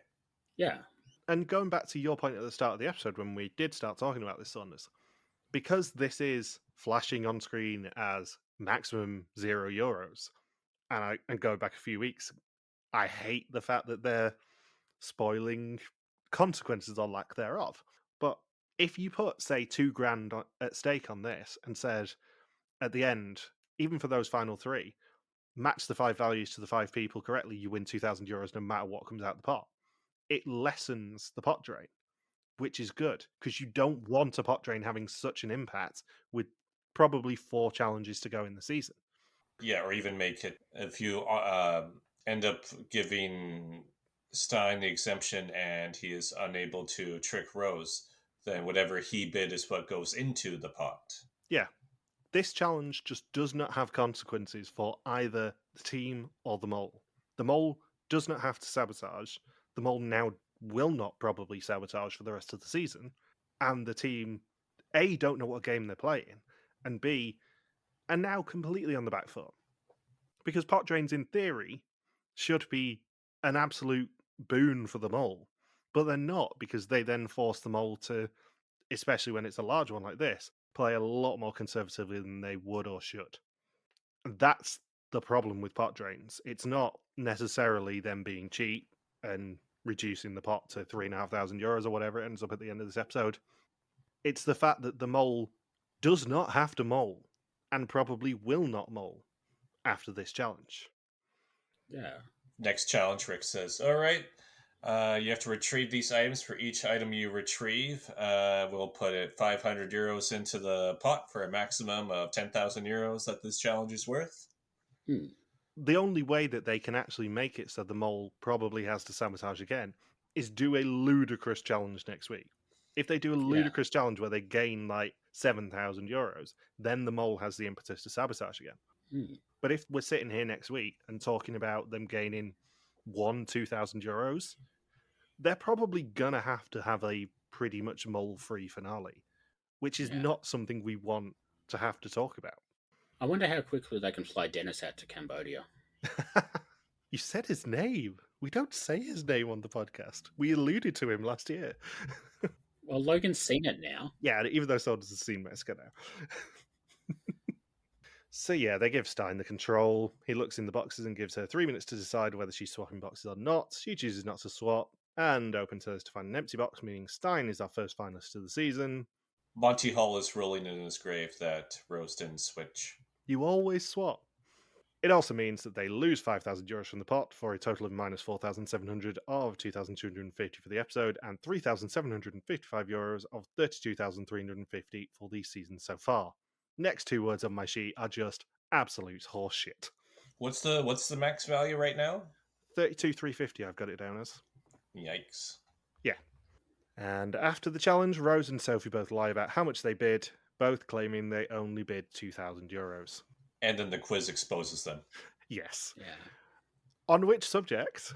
Yeah. And going back to your point at the start of the episode when we did start talking about this, Saunders, because this is flashing on screen as maximum €0, and going back a few weeks, I hate the fact that they're spoiling consequences or lack thereof. But if you put, say, $2,000 at stake on this and said at the end, even for those final 3, match the 5 values to the 5 people correctly, you win €2,000 no matter what comes out the pot. It lessens the pot drain, which is good because you don't want a pot drain having such an impact with probably 4 challenges to go in the season. Yeah, or even make it, if you end up giving Stein the exemption and he is unable to trick Roos, then whatever he bid is what goes into the pot. Yeah. This challenge just does not have consequences for either the team or the mole. The mole does not have to sabotage. The mole now will not probably sabotage for the rest of the season. And the team, A, don't know what game they're playing, and B, are now completely on the back foot. Because pot drains, in theory, should be an absolute boon for the mole. But they're not, because they then force the mole to, especially when it's a large one like this, play a lot more conservatively than they would or should. And that's the problem with pot drains. It's not necessarily them being cheap and reducing the pot to €3,500 or whatever it ends up at the end of this episode. It's the fact that the mole does not have to mole and probably will not mole after this challenge. Yeah. Next challenge, Rick says, all right, you have to retrieve these items. For each item you retrieve, we'll put it €500 into the pot for a maximum of €10,000 that this challenge is worth. The only way that they can actually make it so the mole probably has to sabotage again is do a ludicrous challenge next week. If they do a ludicrous challenge where they gain like €7,000, then the mole has the impetus to sabotage again. But if we're sitting here next week and talking about them gaining €2,000, they're probably gonna have to have a pretty much mole-free finale, which is not something we want to have to talk about. I wonder how quickly they can fly Dennis out to Cambodia. You said his name. We don't say his name on the podcast. We alluded to him last year. Well, Logan's seen it now. Yeah, even though Saunders has seen Mexico now. So yeah, they give Stein the control. He looks in the boxes and gives her 3 minutes to decide whether she's swapping boxes or not. She chooses not to swap and opens hers to find an empty box, meaning Stein is our first finalist of the season. Monty Hall is rolling in his grave that Rose didn't switch. You always swap. It also means that they lose 5,000 euros from the pot for a total of minus 4,700 of 2,250 for the episode and 3,755 euros of 32,350 for the season so far. Next two words on my sheet are just absolute horseshit. What's the max value right now? 32,350 I've got it down as. Yikes. Yeah. And after the challenge, Rose and Sophie both lie about how much they bid, both claiming they only bid 2,000 euros. And then the quiz exposes them. Yes. Yeah. On which subject,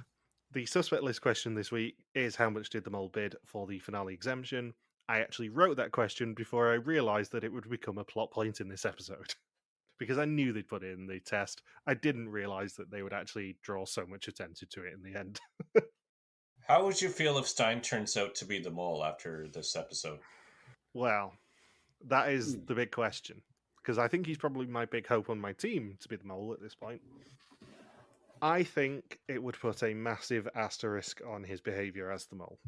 the suspect list question this week is how much did the mole bid for the finale exemption? I actually wrote that question before I realised that it would become a plot point in this episode. Because I knew they'd put it in the test. I didn't realise that they would actually draw so much attention to it in the end. How would you feel if Stein turns out to be the mole after this episode? Well, that is the big question. Because I think he's probably my big hope on my team to be the mole at this point. I think it would put a massive asterisk on his behaviour as the mole.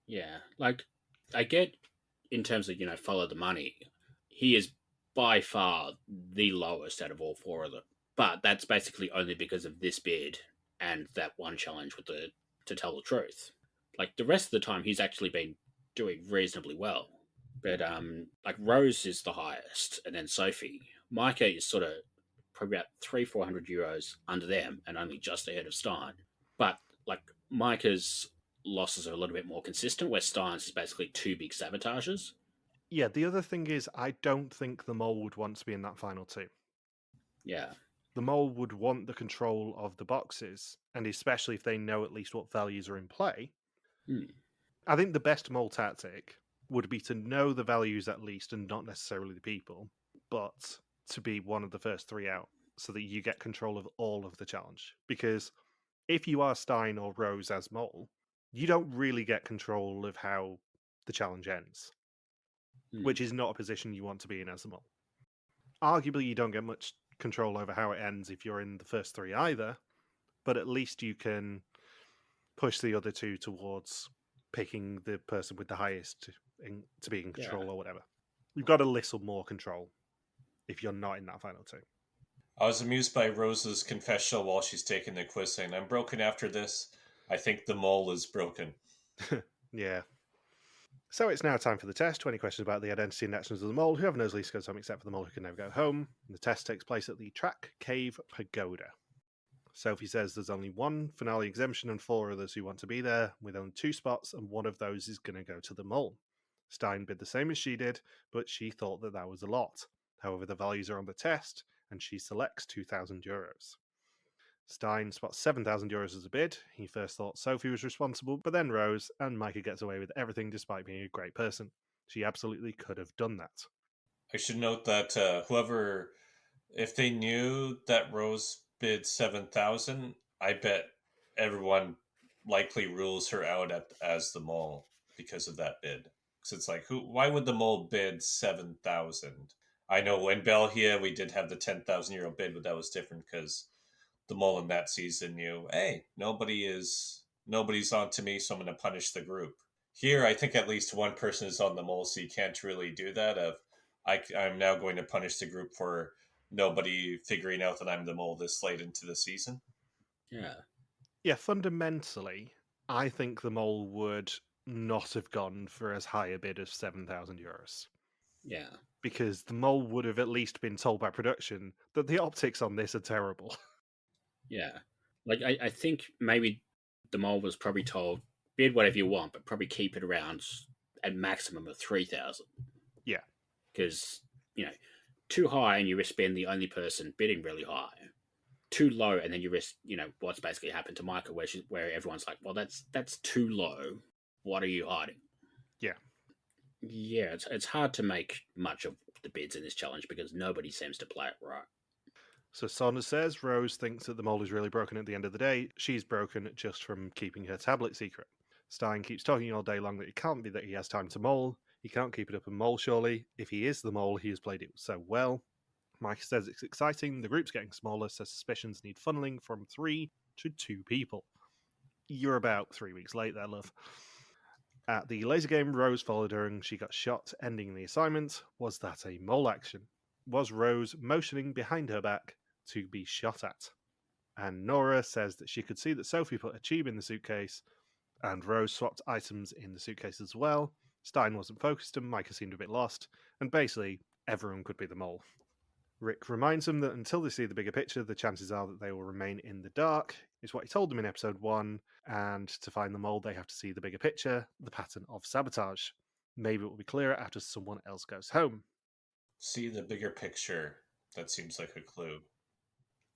Yeah. Like, I get in terms of, follow the money, he is by far the lowest out of all four of them. But that's basically only because of this bid and that one challenge with to tell the truth. Like, the rest of the time, he's actually been doing reasonably well. But, like, Rose is the highest, and then Sophie. Micah is sort of probably about 300-400 euros under them and only just ahead of Stein. But, like, Micah's losses are a little bit more consistent, where Stein's is basically two big sabotages. Yeah, the other thing is, I don't think the mole would want to be in that final two. Yeah. The mole would want the control of the boxes, and especially if they know at least what values are in play. I think the best mole tactic would be to know the values at least, and not necessarily the people, but to be one of the first three out, so that you get control of all of the challenge. Because if you are Stein or Rose as mole, you don't really get control of how the challenge ends, which is not a position you want to be in as a mole. Arguably, you don't get much control over how it ends if you're in the first three either, but at least you can push the other two towards picking the person with the highest to be in control or whatever. You've got a little more control if you're not in that final two. I was amused by Rose's confessional while she's taking the quiz, saying, "I'm broken after this. I think the mole is broken." Yeah. So it's now time for the test. 20 questions about the identity and actions of the mole. Whoever knows least goes home, except for the mole who can never go home. The test takes place at the Track Cave Pagoda. Sophie says there's only one finale exemption and 4 others who want to be there, with only 2 spots, and one of those is going to go to the mole. Stein bid the same as she did, but she thought that was a lot. However, the values are on the test, and she selects 2,000 euros. Stein spots 7,000 euros as a bid. He first thought Sophie was responsible, but then Rose, and Micah gets away with everything despite being a great person. She absolutely could have done that. I should note that if they knew that Rose bid 7,000, I bet everyone likely rules her out as the mole because of that bid. Because it's like, why would the mole bid 7,000? I know in Belgium we did have the 10,000 euro bid, but that was different because the mole in that season knew, hey, nobody's on to me, so I'm going to punish the group. Here, I think at least one person is on the mole, so you can't really do that. I'm now going to punish the group for nobody figuring out that I'm the mole this late into the season. Yeah, fundamentally, I think the mole would not have gone for as high a bid as 7,000 euros. Yeah. Because the mole would have at least been told by production that the optics on this are terrible. Yeah. Like, I think maybe the mole was probably told, bid whatever you want, but probably keep it around a maximum of 3,000. Yeah. Because, too high and you risk being the only person bidding really high. Too low and then you risk, what's basically happened to Micah, where everyone's like, well, that's too low. What are you hiding? Yeah. Yeah, it's hard to make much of the bids in this challenge because nobody seems to play it right. So Sonna says Rose thinks that the mole is really broken at the end of the day. She's broken just from keeping her tablet secret. Stein keeps talking all day long that it can't be that he has time to mole. He can't keep it up and mole, surely. If he is the mole, he has played it so well. Mike says it's exciting, the group's getting smaller, so suspicions need funneling from 3 to 2 people. You're about 3 weeks late there, love. At the laser game, Rose followed her and she got shot, ending the assignment. Was that a mole action? Was Rose motioning behind her back to be shot at? And Nora says that she could see that Sophie put a tube in the suitcase, and Rose swapped items in the suitcase as well. Stein wasn't focused and Micah seemed a bit lost, and basically everyone could be the mole. Rick reminds them that until they see the bigger picture, the chances are that they will remain in the dark. It's what he told them in episode 1, and to find the mole, they have to see the bigger picture, the pattern of sabotage. Maybe it will be clearer after someone else goes home. See the bigger picture. That seems like a clue.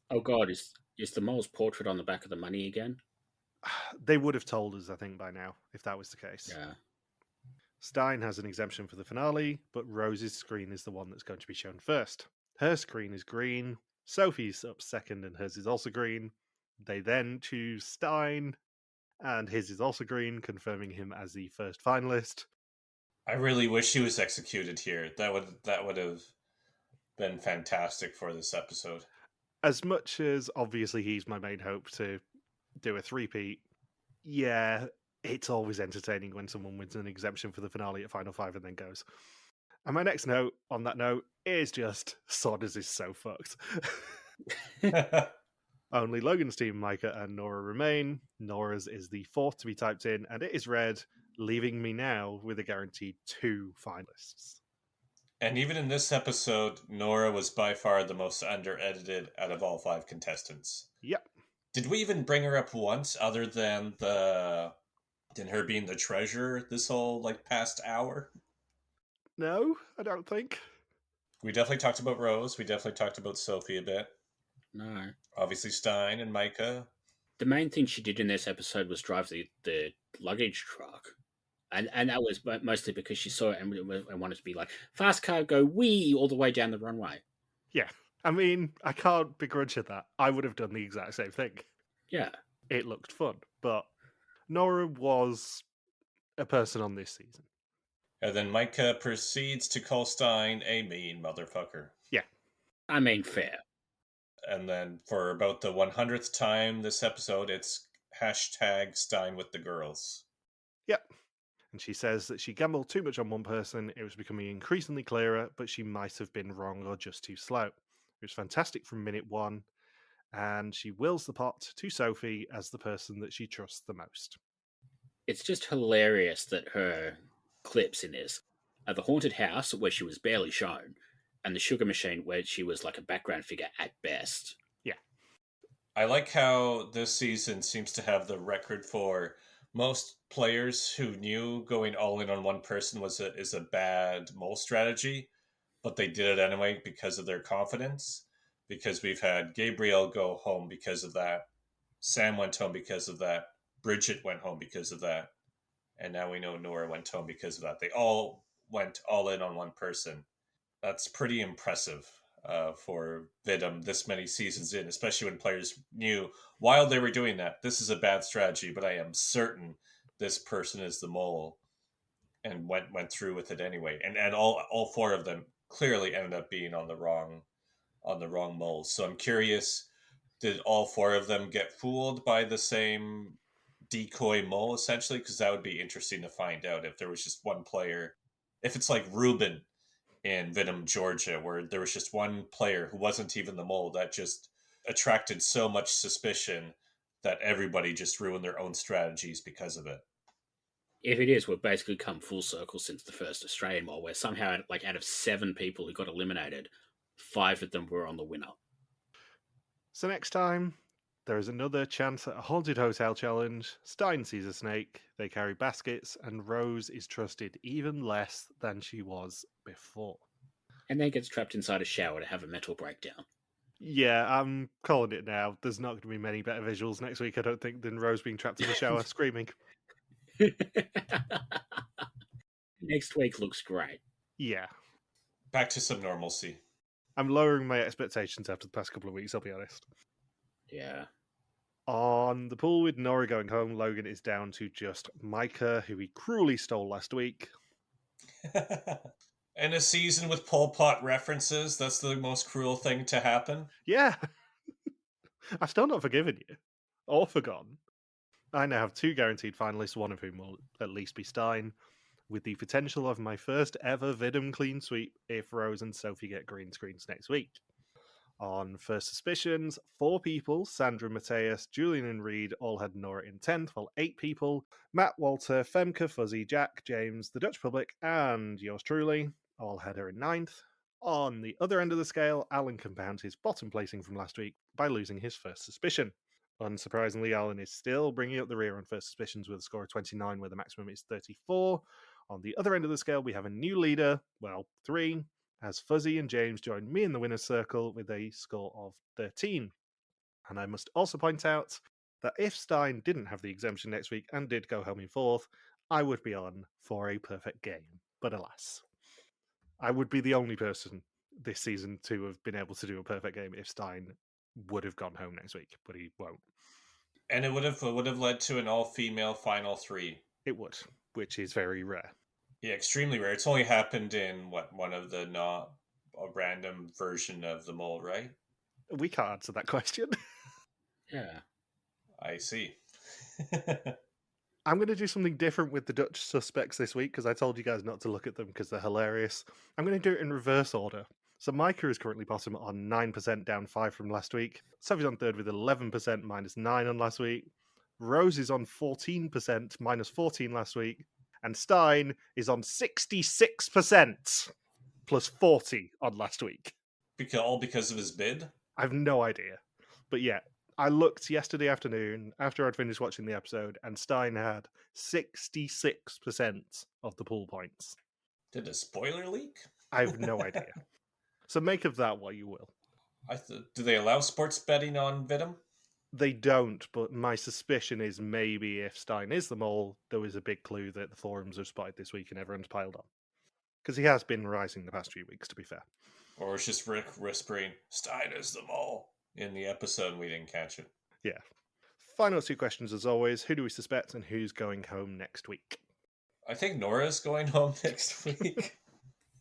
Oh God, is the mole's portrait on the back of the money again? They would have told us, I think, by now, if that was the case. Yeah. Stein has an exemption for the finale, but Rose's screen is the one that's going to be shown first. Her screen is green, Sophie's up second and hers is also green. They then choose Stein, and his is also green, confirming him as the first finalist. I really wish he was executed here. That would have been fantastic for this episode. As much as obviously he's my main hope to do a three-peat, yeah, it's always entertaining when someone wins an exemption for the finale at Final Five and then goes. And my next note on that note is just Sodders is so fucked. Only Logan's team, Micah and Nora, remain. Nora's is the fourth to be typed in, and it is red, leaving me now with a guaranteed 2 finalists. And even in this episode, Nora was by far the most under-edited out of all 5 contestants. Yep. Did we even bring her up once, other than her being the treasurer this whole past hour? No, I don't think. We definitely talked about Rose. We definitely talked about Sophie a bit. No. Obviously Stein and Micah. The main thing she did in this episode was drive the luggage truck. And that was mostly because she saw it and wanted to be like, fast car, go wee, all the way down the runway. Yeah. I mean, I can't begrudge her that. I would have done the exact same thing. Yeah. It looked fun. But Nora was a person on this season. And then Micah proceeds to call Stein a mean motherfucker. Yeah. I mean, fair. And then for about the 100th time this episode, it's hashtag Stein with the girls. Yep. And she says that she gambled too much on one person. It was becoming increasingly clearer, but she might have been wrong or just too slow. It was fantastic from minute 1. And she wills the pot to Sophie as the person that she trusts the most. It's just hilarious that her clips in this are the haunted house, where she was barely shown, and the sugar machine, where she was like a background figure at best. Yeah. I like how this season seems to have the record for most players who knew going all in on one person is a bad mole strategy, but they did it anyway because of their confidence. Because we've had Gabriel go home because of that. Sam went home because of that. Bridget went home because of that. And now we know Nora went home because of that. They all went all in on one person. That's pretty impressive for Vidum this many seasons in, especially when players knew while they were doing that, this is a bad strategy, but I am certain this person is the mole, and went through with it anyway. And all 4 of them clearly ended up being on the wrong mole. So I'm curious, did all 4 of them get fooled by the same decoy mole, essentially? Because that would be interesting to find out if there was just one player. If it's like Ruben in Vidum, Georgia, where there was just one player who wasn't even the mole that just attracted so much suspicion that everybody just ruined their own strategies because of it. If it is, we've basically come full circle since the first Australian mole, where somehow, out of 7 people who got eliminated, 5 of them were on the winner. So next time, there is another chance at a haunted hotel challenge. Stein sees a snake, they carry baskets, and Rose is trusted even less than she was before. And then gets trapped inside a shower to have a mental breakdown. Yeah, I'm calling it now. There's not going to be many better visuals next week, I don't think, than Rose being trapped in the shower screaming. Next week looks great. Yeah. Back to some normalcy. I'm lowering my expectations after the past couple of weeks, I'll be honest. Yeah. On the pool with Nora going home, Logan is down to just Micah, who he cruelly stole last week. And a season with Pol Pot references, that's the most cruel thing to happen. Yeah. I've still not forgiven you. Or forgotten. I now have 2 guaranteed finalists, one of whom will at least be Stein, with the potential of my first ever Vidum clean sweep if Rose and Sophie get green screens next week. On First Suspicions, 4 people, Sandra, Mateus, Julian and Reed, all had Nora in 10th, while 8 people, Matt, Walter, Femke, Fuzzy, Jack, James, the Dutch Public, and yours truly, all had her in 9th. On the other end of the scale, Alan compounds his bottom placing from last week by losing his First Suspicion. Unsurprisingly, Alan is still bringing up the rear on First Suspicions with a score of 29, where the maximum is 34. On the other end of the scale, we have a new leader, well, 3, as Fuzzy and James join me in the winner's circle with a score of 13. And I must also point out that if Stein didn't have the exemption next week and did go home in 4th, I would be on for a perfect game. But alas, I would be the only person this season to have been able to do a perfect game if Stein would have gone home next week, but he won't. And it would have led to an all-female final 3. It would, which is very rare. Yeah, extremely rare. It's only happened in one of the not a random version of the mole, right? We can't answer that question. Yeah. I see. I'm going to do something different with the Dutch suspects this week because I told you guys not to look at them because they're hilarious. I'm going to do it in reverse order. So Micah is currently bottom on 9%, down 5 from last week. Sophie's on 3rd with 11%, minus 9 on last week. Rose is on 14%, minus 14 last week. And Stein is on 66%, plus 40 on last week. All because of his bid? I have no idea. But yeah, I looked yesterday afternoon after I'd finished watching the episode, and Stein had 66% of the pool points. Did a spoiler leak? I have no idea. So make of that what you will. Do they allow sports betting on Vidum? They don't, but my suspicion is maybe if Stein is the mole, there was a big clue that the forums have spotted this week and everyone's piled on. Because he has been rising the past few weeks, to be fair. Or it's just Rick whispering, Stein is the mole, in the episode and we didn't catch it. Yeah. Final 2 questions as always. Who do we suspect and who's going home next week? I think Nora's going home next week.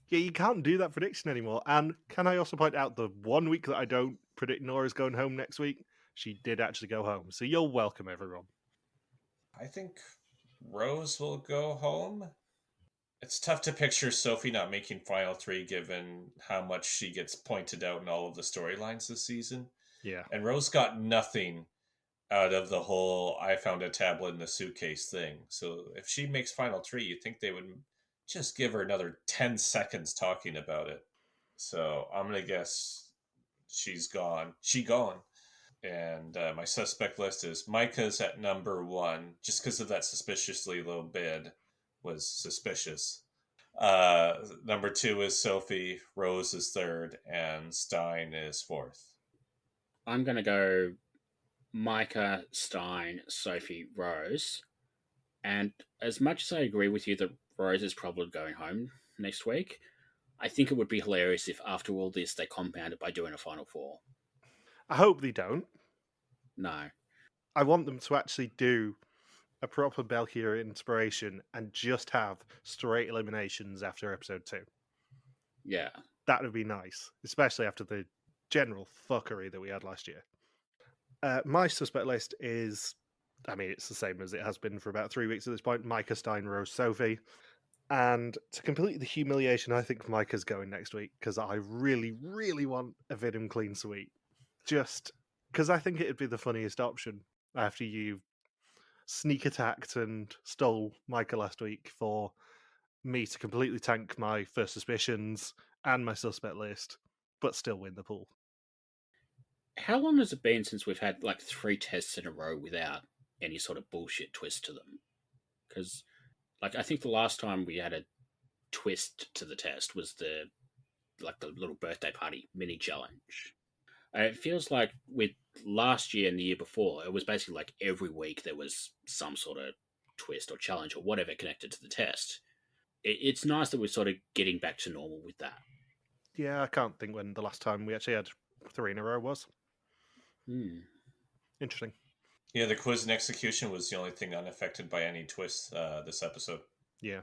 Yeah, you can't do that prediction anymore. And can I also point out the 1 week that I don't predict Nora's going home next week, she did actually go home. So you're welcome, everyone. I think Rose will go home. It's tough to picture Sophie not making Final 3 given how much she gets pointed out in all of the storylines this season. Yeah. And Rose got nothing out of the whole I found a tablet in the suitcase thing. So if she makes Final 3, you'd think they would just give her another 10 seconds talking about it. So I'm going to guess she's gone. She gone. And my suspect list is Micah's at number 1, just because of that suspiciously low bid was suspicious. Number 2 is Sophie, Rose is 3rd, and Stein is 4th. I'm going to go Micah, Stein, Sophie, Rose. And as much as I agree with you that Rose is probably going home next week, I think it would be hilarious if after all this they compound it by doing a Final 4. I hope they don't. No. I want them to actually do a proper Belkier inspiration and just have straight eliminations after episode 2. Yeah. That would be nice, especially after the general fuckery that we had last year. My suspect list is, I mean, it's the same as it has been for about 3 weeks at this point. Micah, Stein, Rose, Sophie. And to complete the humiliation, I think Micah's going next week because I really, really want a Vidum clean sweep. Just because I think it'd be the funniest option after you sneak attacked and stole Micah last week for me to completely tank my First Suspicions and my suspect list, but still win the pool. How long has it been since we've had like 3 tests in a row without any sort of bullshit twist to them? Because, like, I think the last time we had a twist to the test was the little birthday party mini challenge. It feels like with last year and the year before, it was basically like every week there was some sort of twist or challenge or whatever connected to the test. It's nice that we're sort of getting back to normal with that. Yeah, I can't think when the last time we actually had 3 in a row was. Interesting. Yeah, the quiz and execution was the only thing unaffected by any twists this episode. Yeah.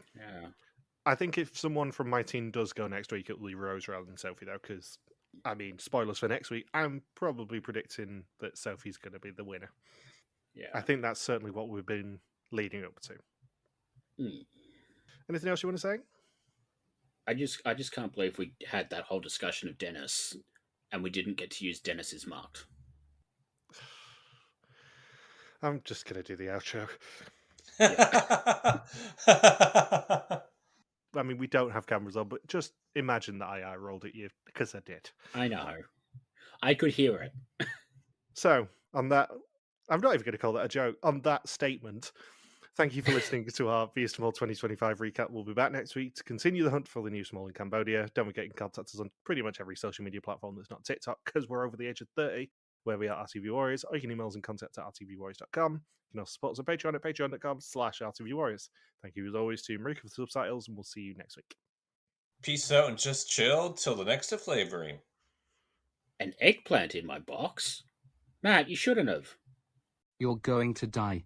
I think if someone from my team does go next week, it will be Rose rather than Sophie, though, because, I mean, spoilers for next week, I'm probably predicting that Sophie's going to be the winner. Yeah. I think that's certainly what we've been leading up to. Anything else you want to say? I just can't believe we had that whole discussion of Dennis and we didn't get to use Dennis's marked. I'm just going to do the outro. I mean, we don't have cameras on, but just imagine that I rolled at you, because I did. I know. I could hear it. So, on that, I'm not even going to call that a joke. On that statement, thank you for listening to our Via Small 2025 recap. We'll be back next week to continue the hunt for the new Small in Cambodia. Don't forget you can contact us on pretty much every social media platform that's not TikTok, because we're over the age of 30, where we are RTV Warriors, or you can email us and contact at rtvwarriors.com. You can also support us on Patreon at patreon.com/rtvwarriors. Thank you as always to Marika for the subtitles, and we'll see you next week. Peace out and just chill till the next flavoring. An eggplant in my box? Matt, you shouldn't have. You're going to die.